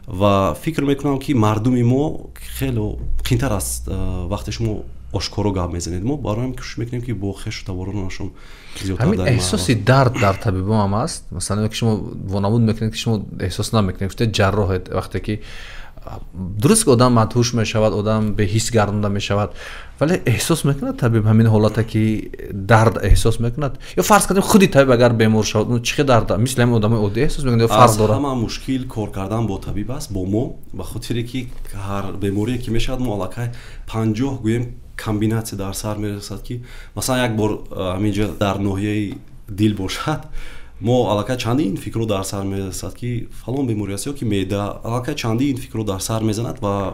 B: Ва фикр мекунам ки мардуми мо хеле қийтар аст вақте шумо ошкоро гап мезанед. Мо барои кӯшиш мекунем ки бо хешу таборронашон зиёдтар
A: ҳамин эҳсоси дард дар табибон ҳам аст. Масалан ки шумо вонамуд мекунед ки шумо эҳсос намекунед, гуфтед ҷарроҳед, вақте ки дуруст ки одам мадҳуш мешавад, одам беҳис гардонда мешавад, вале эҳсос мекунад табиб ҳамин ҳолата ки дард эҳсос мекунад? ё фарз кардем худи табиб агар бемор шавад, ӯ чӣ хел дард мисли ҳамин одамои оддӣ эҳсос мекунад ё фарқ дорад?
B: Ҳама мушкил кор кардан бо табиб аст, бо мо, ба хотире ки ҳар беморие ки мешавад мо аллакай 50 гӯем комбинатсия дар сар мерасад ки масалан як бор ҳаминҷа дар ноҳияи дил бошад, мо аллакай чандин фикрро дар сар мерасад ки фалон беморӣ аст ё ки меъда, аллакай чандин фикрро дар сар мезанад ва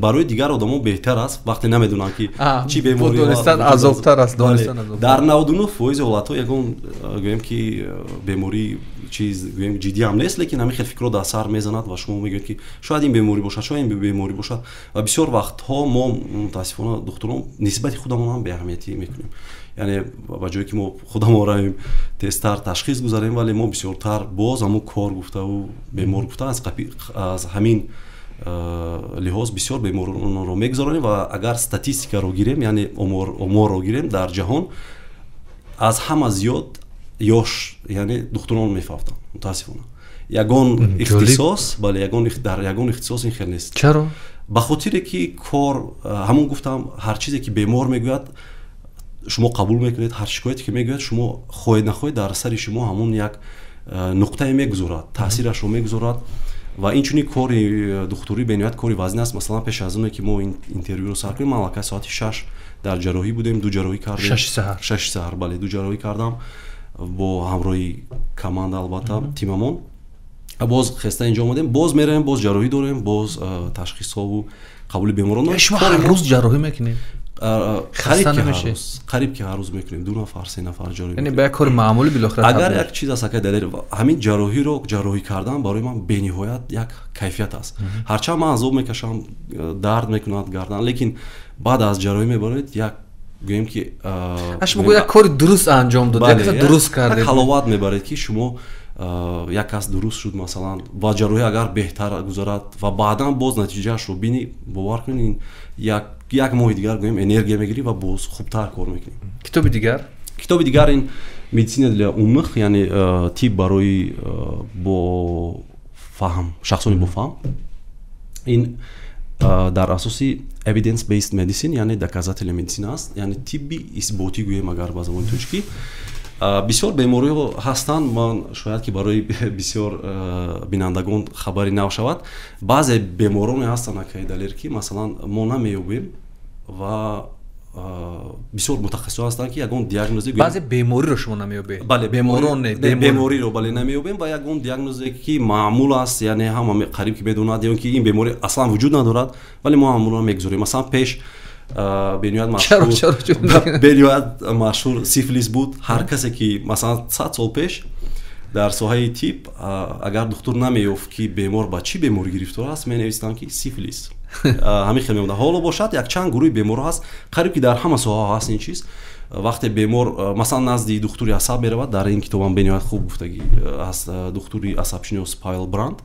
B: барои дигар одамо беҳтар аст вақте намедонанд ки чӣ беморӣ
A: донистан азобтар аст.
B: Дар 99% ҳолатҳо ягон гӯем ки беморӣ чиз гӯем ҷиддӣ ҳам нест, лекин ҳамин хел фикрро дар сар мезанад ва шумо мегӯед ки шояд ин беморӣ бошад, шояд ин беморӣ бошад ва бисёр вақтҳо мо мутаассифона духтурон нисбати худамонам беаҳамиятӣ мекунем. Яъне ба ҷое ки мо худамон равем тезтар ташхис гузарем, вале мо бисёртар боз ҳамун кор гуфтаву бемор гуфта аз ҳамин лиҳоз бисёр беморонро мегузаронем ва агар статистикаро гирем, яъне оморро гирем дар ҷаҳон аз ҳама зиёд ёш, яъне духтурон мефафтанд мутаассифона. Ягон ихтисос, бале дар ягон ихтисос ин хел нест.
A: Чаро?
B: Ба хотире ки кор ҳамун гуфтам, ҳар чизе ки бемор мегӯяд шумо қабул мекунед, ҳар шикояте ки мегӯяд шумо хоҳед нахоҳед дар сари шумо ҳамун як нуқтае мегузорад, таъсирашро мегузорад ва инчунин кори духтурӣ бениҳоят кори вазнин аст. Масалан пеш аз оне ки мо ин интервюро сар кунем, ман аллакай соати 6 дар ҷарроҳӣ будем, 2 ҷарроҳӣ кардем. 6 саҳар, бале 2 ҷарроҳӣ кардам бо ҳамроҳи команда, албатта тимамон. Боз хеста инҷо омадем, боз меравем, боз ҷарроҳӣ дорем, боз ташхисҳову қабули беморон.
A: Шумо ҳар рӯз ҷарроҳӣ мекунед?
B: қариб ки ҳар рӯз мекунем, 2 нафар 3 нафар ҷарроҳӣ.
A: Яъне ба як кори маъмулӣ билохира.
B: Агар як чиз аст акай далер, ҳамин ҷарроҳӣ кардан барои ман бениҳоят як кайфият аст. Ҳарчанд ман азоб мекашам, дард мекунад гардан, лекин баъд аз ҷарроҳӣ мебаред як гӯем ки
A: шумо як кори дуруст анҷом дод, як дуруст кардед.
B: ҳаловат мебаред ки шумо як кас дуруст шуд, масалан ба ҷарроҳӣ агар беҳтар гузарад ва баъдан боз натиҷаашро бинӣ, бовар кунед як моҳи дигар гӯем энергия мегирӣ ва боз хубтар кор мекунӣ. Китоби дигар ин медицина для умных, яъне тиб барои бо фаҳм, шахсони бо фаҳм. Ин дар асоси evidence based medicine, яъне доказательная медицина аст, яъне тибби исботӣ гӯем агар ба забони тоҷикӣ. бисёр бемориҳо ҳастанд, ман шояд ки барои бисёр бинандагон хабари нав шавад. баъзе бемороне ҳастанд акаи далер ки масалан мо намеёбем ва бисёр мутахассисон ҳастанд ки ягон диагнозе
A: баъзе бемориро шумо намеёбед.
B: бале
A: бемороне
B: бемориро бале намеёбем ва ягон диагнозе ки маъмул аст, яъне ҳама қариб ки медонад ё ки ин беморӣ аслан вуҷуд надорад, вале мо маъмулан мегузорем. масалан пеш бениҳоят машҳур сифлис буд. ҳар касе ки масалан 100 сол пеш дар соҳаи тиб агар духтур намеёфт ки бемор ба чӣ беморӣ гирифтор аст, менавистанд ки сифлис. ҳамин хел мемонад. ҳоло бошад якчанд гурӯҳи беморҳо ҳаст, қариб ки дар ҳама соҳаҳо ҳаст ин чиз. вақте бемор масалан назди духтури асаб меравад, дар ин китобам бениҳоят хуб гуфтагӣ аст, духтури асабшинос Павел Бранд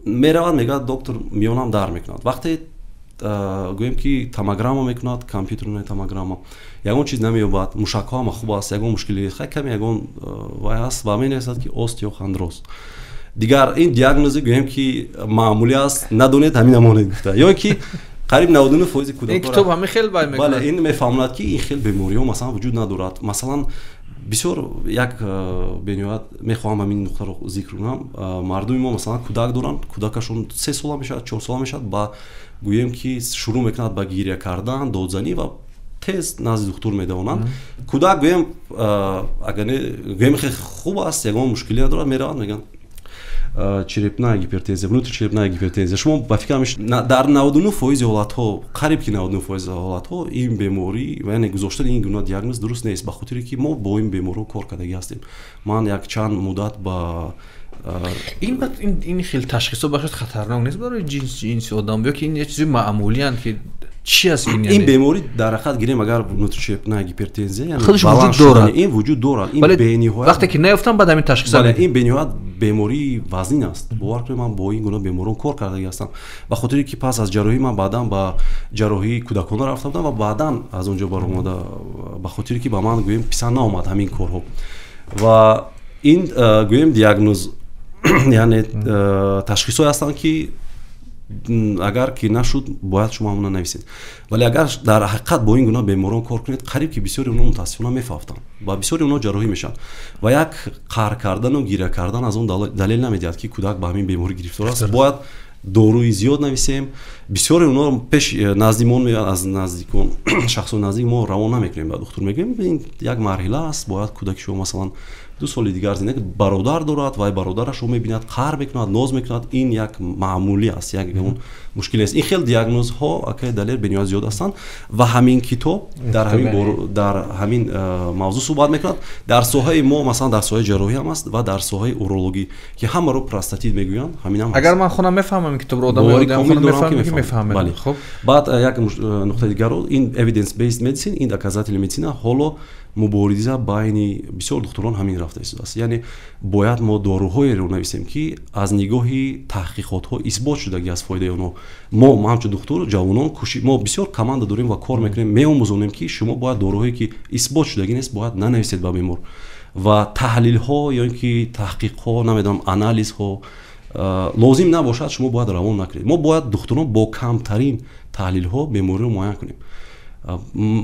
B: меравад, мегӯяд доктор миёнам дар мекунад. вақте гӯем ки томограмма мекунад, компютерная томограмма, ягон чиз намеёбад, мушакҳо ҳама хуб аст, ягон мушкили каме ягон вай аст ва менависад ки остеохондроз. дигар ин диагнозе гӯем ки маъмулӣ аст, надонед ҳамин амонед гуфта, ё ки қариб 99% кӯдакҳо
A: ин китоб ҳамин хел бай мекунад.
B: бале ин мефаҳмонад ки ин хел бемориҳо масалан вуҷуд надорад. масалан бисёр як бениҳоят мехоҳам ҳамин нуқтаро зикр кунам. мардуми мо масалан кӯдак доранд, кӯдакашон 3 сола мешавад, 4 сола мешавад, ба гӯем ки шурӯъ мекунад ба гирья кардан, додзанӣ ва тез назди духтур медавонанд. кӯдак гӯем агар гӯем хеле хуб аст, ягон мушкилӣ надорад, меравад мегӯянд черепная гипертензия, внутричерепная гипертензия. шумо ба фикр меш дар 99% ҳолатҳо, қариб ки 99% ҳолатҳо ин беморӣ, яъне гузоштани ин гуна диагноз дуруст нест, ба хотире ки мо бо ин беморҳо кор кардагӣ ҳастем. ман якчанд муддат ба
A: ин хел ташхисо бахшад хатарнок нест барои ҷинси одам, ё ки ин чизи маъмулиянд ки чӣ аст ин
B: беморӣ дар ҳақиқат гирем агар внутричерепная гипертензия, яъне
A: худаш вуҷуд дорад,
B: ин вуҷуд дорад. ин бениҳоят
A: вақте ки наёфтам баъд ҳамин ташхис
B: аст. ин бениҳоят бемории вазнин аст. бовар кунед ман бо ин гуна беморон кор кардагӣ ҳастам. ба хотире ки пас аз ҷарроҳӣ ман баъдан ба ҷарроҳии кӯдакона рафта будам ва баъдан аз он ҷо баромада, ба хотире ки ба ман гӯем писанд наомад ҳамин корҳо. ва ин гӯем диагноз яъне ташхисҳое ҳастанд ки агар ки нашуд бояд шумо ҳамона нависед. вале агар дар ҳақиқат бо ин гуна беморон кор кунед, қариб ки бисёри онҳо мутаассифона мефаҳманд ва бисёри онҳо ҷарроҳӣ мешаванд. ва як қар кардану гиря кардан аз он далел намедиҳад ки кӯдак ба ҳамин беморӣ гирифтор аст. бояд доруи зиёд нависем. бисёри онҳо пеш наздимон меоянд, аз наздикон шахсони наздик мо равон намекунем, ба духтур мегӯем ин як марҳила аст, бояд кӯдаки шумо масалан 2 соли дигар зиндаги бародар дорад ва бародарашро мебинад, қар мекунад, ноз мекунад, ин як маъмулӣ аст, як мушкиле аст. ин хел диагнозҳо акаи далер бениҳоят зиёд ҳастанд ва ҳамин китоб дар ҳамин мавзӯъ суҳбат мекунад. дар соҳаи мо масалан дар соҳаи ҷарроҳӣ ҳам аст ва дар соҳаи урологӣ ки ҳамаро простатит мегӯянд, ҳамин ҳам.
A: агар ман хонам мефаҳмам ин китобро, одамои мефаҳмад.
B: хуб, баъд як нуқтаи дигаро, ин evidence based medicine, ин доказательная медицина, ҳоло мубориза байни бисёр духтурон ҳамин рафта истодааст. яъне бояд мо доруҳоеро нависем ки аз нигоҳи таҳқиқотҳо исбот шудаги аз фоидаи онҳо. мо ҳамчун духтур ҷавонон мо бисёр команда дорем ва кор мекунем, меомӯзонем ки шумо бояд доруҳое ки исбот шудагӣ нест бояд нанависед ба бемор. ва таҳлилҳо ё ин ки таҳқиқҳо, намедонам анализҳо лозим набошад, шумо бояд равон накунед. мо бояд духтурон бо камтарин таҳлилҳо бемориро муайян кунем.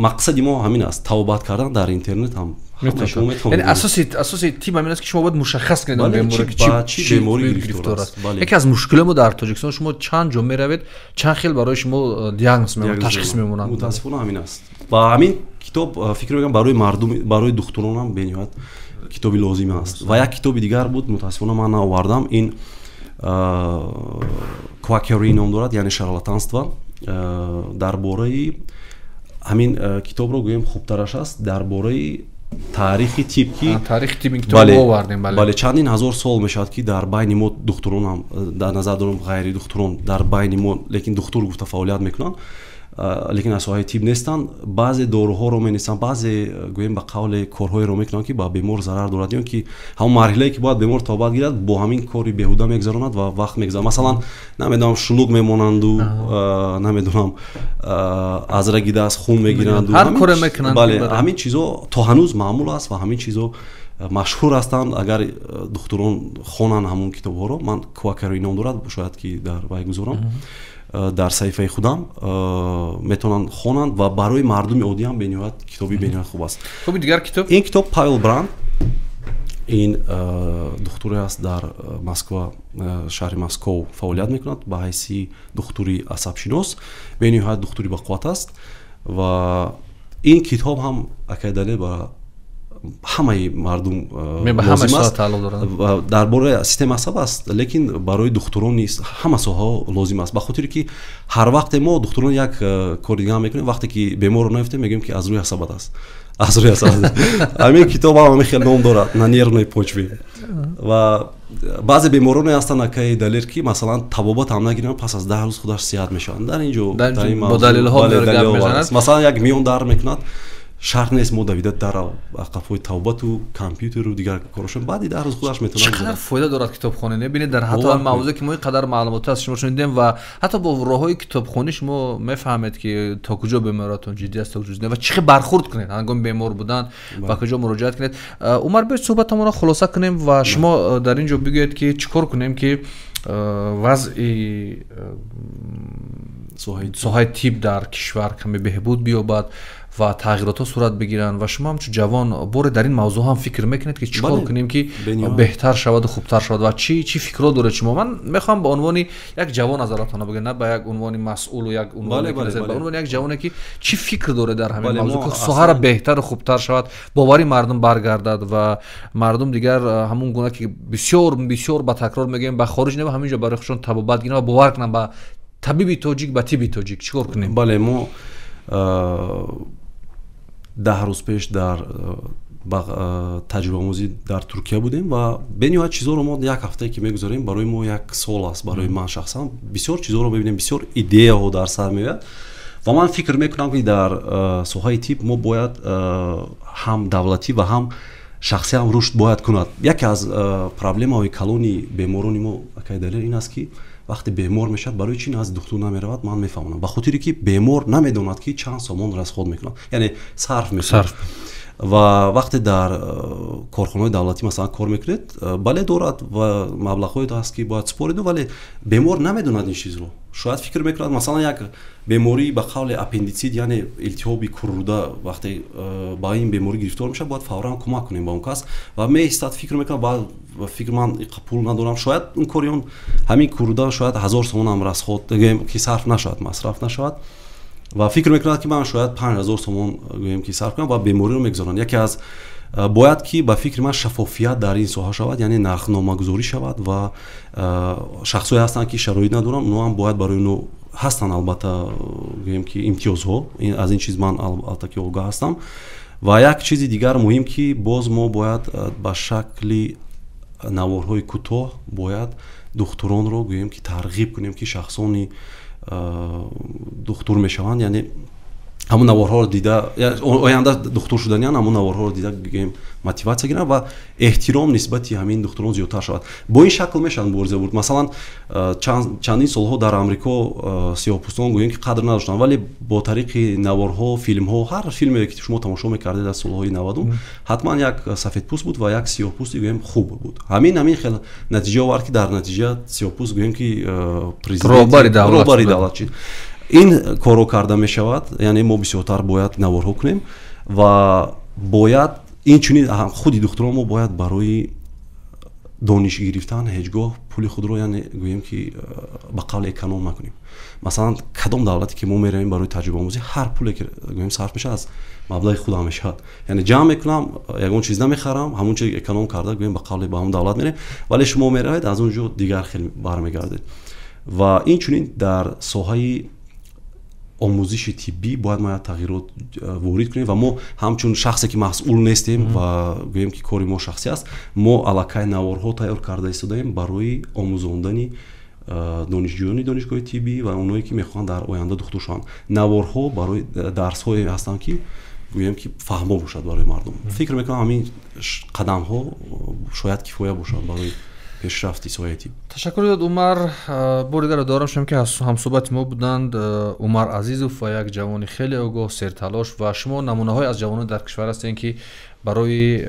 B: мақсади мо ҳамин аст, тавбат кардан дар интернет ҳам
A: яъне асоси тиб ҳамин аст ки шумо бояд мушаххас кунед беморӣ ки чӣ беморӣ гирифтор аст. яке аз мушкилои мо дар Тоҷикистон, шумо чанд ҷо меравед, чанд хел барои шумо диагноз мемонад, ташхис мемонад.
B: мутаассифона ҳамин аст. ва ҳамин китоб фикр мекунам барои мардум, барои духтурон ҳам бениҳоят китоби лозим аст. ва як китоби дигар буд, мутаассифона ман наовардам, ин quackery ном дорад, яъне шарлатанство. дар бораи ҳамин китобро гӯем хубтараш аст дар бораи таърихи тиб ки
A: таърихи тиб ин китобро овардем.
B: бале чандин ҳазор сол мешавад ки дар байни мо духтурон ҳам, дар назар дорам ғайри духтурон дар байни мо, лекин духтур гуфта фаъолият мекунанд, лекин аз соҳаи тиб нестанд. баъзе доруҳоро менисанд, баъзе гӯем ба қавле корҳоеро мекунанд ки ба бемор зарар дорад, ё ки ҳамон марҳилае ки бояд бемор тобат гирад, бо ҳамин кори беҳуда мегзаронад ва вақт мегзарад. масалан намедонам шулук мемонанду, намедонам аз раги даст хун мегиранду,
A: ҳар коре мекунанд.
B: бале ҳамин чизо то ҳанӯз маъмул аст ва ҳамин чизо машҳур ҳастанд. Агар духтурон хонанд ҳамон китобҳоро, ман Квакари ном дорад, шояд ки дар вай гузорам дар саҳифаи худам, метавонанд хонанд ва барои мардуми оддӣ ҳам бениҳоят китоби бениҳоят хуб аст.
A: Хуби дигар китоб?
B: Ин китоб Павел Бранд, ин духтуре аст дар Москва, шаҳри Москов фаъолият мекунад ба ҳайси духтури асабшинос, бениҳоят духтури бақувват аст ва ин китоб ҳам акайдале ба ҳамаи мардум лозим аст. Дар бораи системаи асаб аст, лекин барои духтурон низ ҳама соҳаҳо лозим аст, ба хотире ки ҳар вақте мо духтурон як кори дига мекунем, вақте ки беморро наёфтем мегӯем ки аз рӯи асабат аст, аз рӯи асабат. Ҳамин китоб ҳам хеле ном дорад, на нервной почве. Ва баъзе бемороне ҳастанд акаи далер ки масалан табобат ҳам нагиранд, пас аз 10 рӯз худаш сиҳат мешаванд. Дар ин ҷо
A: бо далелҳо гап мезанад.
B: Масалан як миён дар мекунад, шарт нест мо давида дар ақафои тавбату компютеру дигар корашон, баъди 10 рӯз худаш метавонад.
A: чақадар фоида дорад китобхонӣ, набинед дар ҳатто мавзӯъе ки мо инқадар маълумоти аз шумо шунидем ва ҳатто бо роҳҳои китобхонӣ шумо мефаҳмед ки то куҷо беморатон ҷиддӣ аст, то куҷо ҷиддӣ ва чӣ хел бархурд кунед ҳангоми бемор будан, ба куҷо муроҷиат кунед. Умар, беҳ суҳбатамонро хулоса кунем ва шумо дар ин ҷо бигӯед ки чӣ кор кунем ки вазъи соҳаи тиб дар кишвар каме беҳбуд биёбад ва тағйиротҳо сурат бигиранд ва шумо ҳамчун ҷавон боре дар ин мавзӯъ ҳам фикр мекунед ки чӣ кор кунем ки беҳтар шаваду хубтар шавад ва чӣ фикрҳо доред шумо? Ман мехоҳам ба унвони як ҷавон назаратона бигӯед, на ба як унвони масъулу як унвоне, ба унвони як ҷавоне ки чӣ фикр доред дар ҳамин мавзӯъ ки соҳаро беҳтару хубтар шавад, бовари мардум баргардад ва мардум дигар ҳамун гуна ки бисёр ба такрор мегӯем ба хориҷ нава, ҳамин ҷо барои худшон табобат гиранд ва бовар кунанд ба табиби тоҷик, ба тиби тоҷик. Чӣ кор кунем?
B: Бале, мо 10 рӯз пеш дар таҷрибаомӯзӣ дар Туркия будем ва бениҳоят чизҳоро мо як ҳафтае ки мегузорем барои мо як сол аст. Барои ман шахсан бисёр чизҳоро мебинем, бисёр идеяҳо дар сар меояд ва ман фикр мекунам ки дар соҳаи тиб мо бояд ҳам давлатӣ ва ҳам шахсӣ ҳам рушд бояд кунад. Яке аз проблемаҳои калони беморони мо акайдалер ин аст ки вақте бемор мешавад, барои чӣ аз духтур намеравад, ман мефаҳмам. Ба хотире ки бемор намедонад ки чанд сомон расход мекунад, яъне сарф мекунад. Ва вақте дар корхонаҳои давлатӣ масалан кор мекунед, бале дорад ва маблағҳое ҳаст ки бояд супориду, вале бемор намедонад ин чизро. Шояд фикр мекунад масалан як беморӣ ба қавли аппендитсит, яъне илтиҳоби курруда, вақте ба ин беморӣ гирифтор мешавад, бояд фавран кӯмак кунем ба он кас ва меистад фикр мекунад, баъд фикр ман пул надорам, шояд он кори он ҳамин курруда шояд 1000 сомон ҳам расход ки сарф нашавад, масраф нашавад ва фикр мекунад ки ман шояд 5000 сомон гӯем ки сарф кунам ва бемориро мегузоранд. Яке аз бояд ки ба фикри ман шаффофият дар ин соҳа шавад, яъне нархномагузорӣ шавад ва шахсое ҳастанд ки шароит надоранд, онҳо ҳам бояд барои онҳо ҳастанд албатта гӯем ки имтиёзҳо, аз ин чиз ман албатта ки огаҳ ҳастам. Ва як чизи дигар муҳим ки боз мо бояд ба шакли наворҳои кӯтоҳ бояд духтуронро гӯем ки тарғиб кунем ки шахсони духтур мешаванд, яъне ҳамун наворҳоро дида оянда духтур шуданиан, ҳамун наворҳоро дида гӯем мотиватсия гиранд ва эҳтиром нисбати ҳамин духтурон зиёдтар шавад. Бо ин шакл мешавад мубориза бурд. Масалан чандин солҳо дар Амрико сиёҳпӯстон гӯем ки қадр надоштанд, вале бо тариқи наворҳо, филмҳо, ҳар филме ки шумо тамошо мекардед аз солҳои 90 ҳатман як сафедпӯст буд ва як сиёҳпӯсти гӯем хуб буд. Ҳамин хел натиҷа овард ки дар натиҷа сиёҳпӯст гӯем ки президент роҳбари давлат шид. Ин коро карда мешавад, яъне мо бисёртар бояд наворҳо кунем ва бояд инчунин худи духтурон мо бояд барои дониш гирифтан ҳеҷ гоҳ пули худро, яъне гӯем ки ба қавле эконом накунем. Масалан кадом давлате ки мо меравем барои таҷрибаомӯзӣ, ҳар пуле ки гӯем сарф мешавад аз маблағи худам мешавад, яъне ҷамъ мекунам, ягон чиз намехарам, ҳамон чиз эконом карда гӯем ба қавле ба ҳамон давлат мерем, вале шумо меравед аз он ҷо дигар хел бармегардед. Ва инчунин дар соҳаи омӯзиши тиббӣ бояд мо як тағйирот ворид кунем ва мо ҳамчун шахсе ки масъул нестем ва гӯем ки кори мо шахсӣ аст, мо аллакай наворҳо тайёр карда истодаем барои омӯзондани донишҷӯёни донишгоҳи тиббӣ ва онҳое ки мехоҳанд дар оянда духтур шаванд. Наворҳо барои дарсҳое ҳастанд ки гӯем ки фаҳмо бошад барои мардум. Фикр мекунам ҳамин қадамҳо шояд кифоя бошад барои пешрафти соҳаи тиб.
A: Ташаккур дод Умар. Бори дигар дорам шудам ки ҳамсӯҳбати мо буданд Умар Азизов ва як ҷавони хеле огоҳ, серталош ва шумо намунаҳое аз ҷавонон дар кишвар ҳастед ки барои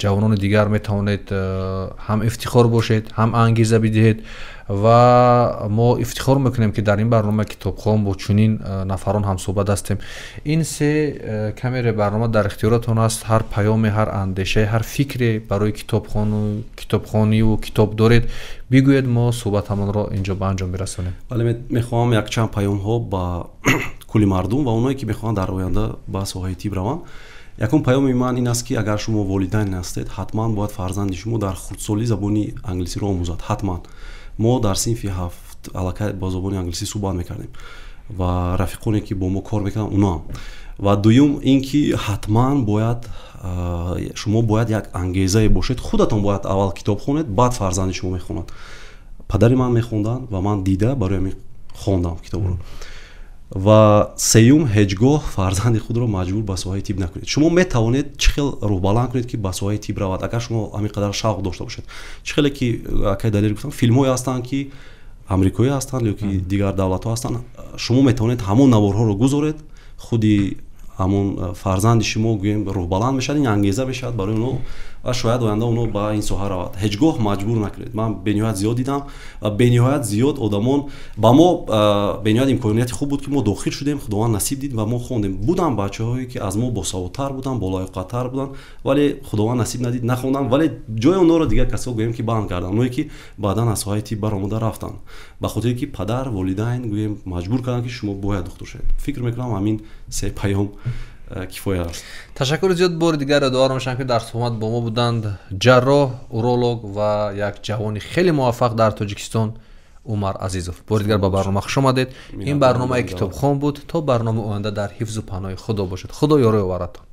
A: ҷавонони дигар метавонед ҳам ифтихор бошед, ҳам ангеза бидиҳед ва мо ифтихор мекунем ки дар ин барнома китобхон бо чунин нафарон ҳамсуҳбат ҳастем. Ин се камере барнома дар ихтиёротон аст. Ҳар паёме, ҳар андешае, ҳар фикре барои китобхониву китоб доред, бигӯед, мо суҳбатамонро инҷо ба анҷом бирасонем.
B: вале мехоҳам якчанд паёмҳо ба кулли мардум ва оное ки мехоҳанд дар оянда ба соҳаи тиб раванд. Якум паёми ман ин аст ки агар шумо волидайн ҳастед, ҳатман бояд фарзанди шумо дар хурдсолӣ забони англисиро омӯзад. ҳатман мо дар синфи 7 аллакай бо забони англисӣ суҳбат мекардем ва рафиқоне ки бо мо кор мекарданд уноам. ва дуюм ин ки ҳатман бояд шумо бояд як ангезае бошед, худатон бояд аввал китоб хонед, баъд фарзанди шумо мехонад. падари ман мехонданд ва ман дида барои ҳамин хондам китобро. ва сеюм, ҳеҷ гоҳ фарзанди худро маҷбур ба соҳаи тиб накунед. шумо метавонед чӣ хел рӯҳбаланд кунед ки ба соҳаи тиб равад, агар шумо ҳамин қадар шавқ дошта бошед. чӣ хеле ки акай далел гуфтам, филмҳое ҳастанд ки амрикоӣ ҳастанд ё ки дигар давлатҳо ҳастанд, шумо метавонед ҳамон наворҳоро гузоред, худи ҳамон фарзанди шумо гӯем рӯҳбаланд мешавад, ин ангеза мешавад барои онҳо ва шояд оянда онҳо ба ин соҳа равад. ҳеҷ гоҳ маҷбур накунед. ман бениҳоят зиёд дидам ва бениҳоят зиёд одамон ба мо бениҳоят имконияти хуб буд ки мо дохил шудем, худованд насиб дид ва мо хондем. буданд бачаҳое ки аз мо босаводтар буданд, болоёқаттар буданд, вале худованд насиб надид, нахонданд, вале ҷои онҳоро дигар касо гӯем ки банд карданд, онҳое ки баъдан аз соҳаи тиб баромада рафтанд, ба хотире ки падар, волидайн гӯем маҷбур карданд ки шумо бояд духтур шавед. фикр мекунам ҳамин се паём кифоя аст.
A: ташаккури зиёд бори дигар ёдовар мешавам ки дар суҳбат бо мо буданд ҷарроҳ, уролог ва як ҷавони хеле муваффақ дар Тоҷикистон, Умар Азизов. бори дигар ба барнома хуш омадед. ин барномаи китобхон буд. то барномаи оянда дар ҳифзу паноҳи худо бошед. худо ёрӣ оваратон.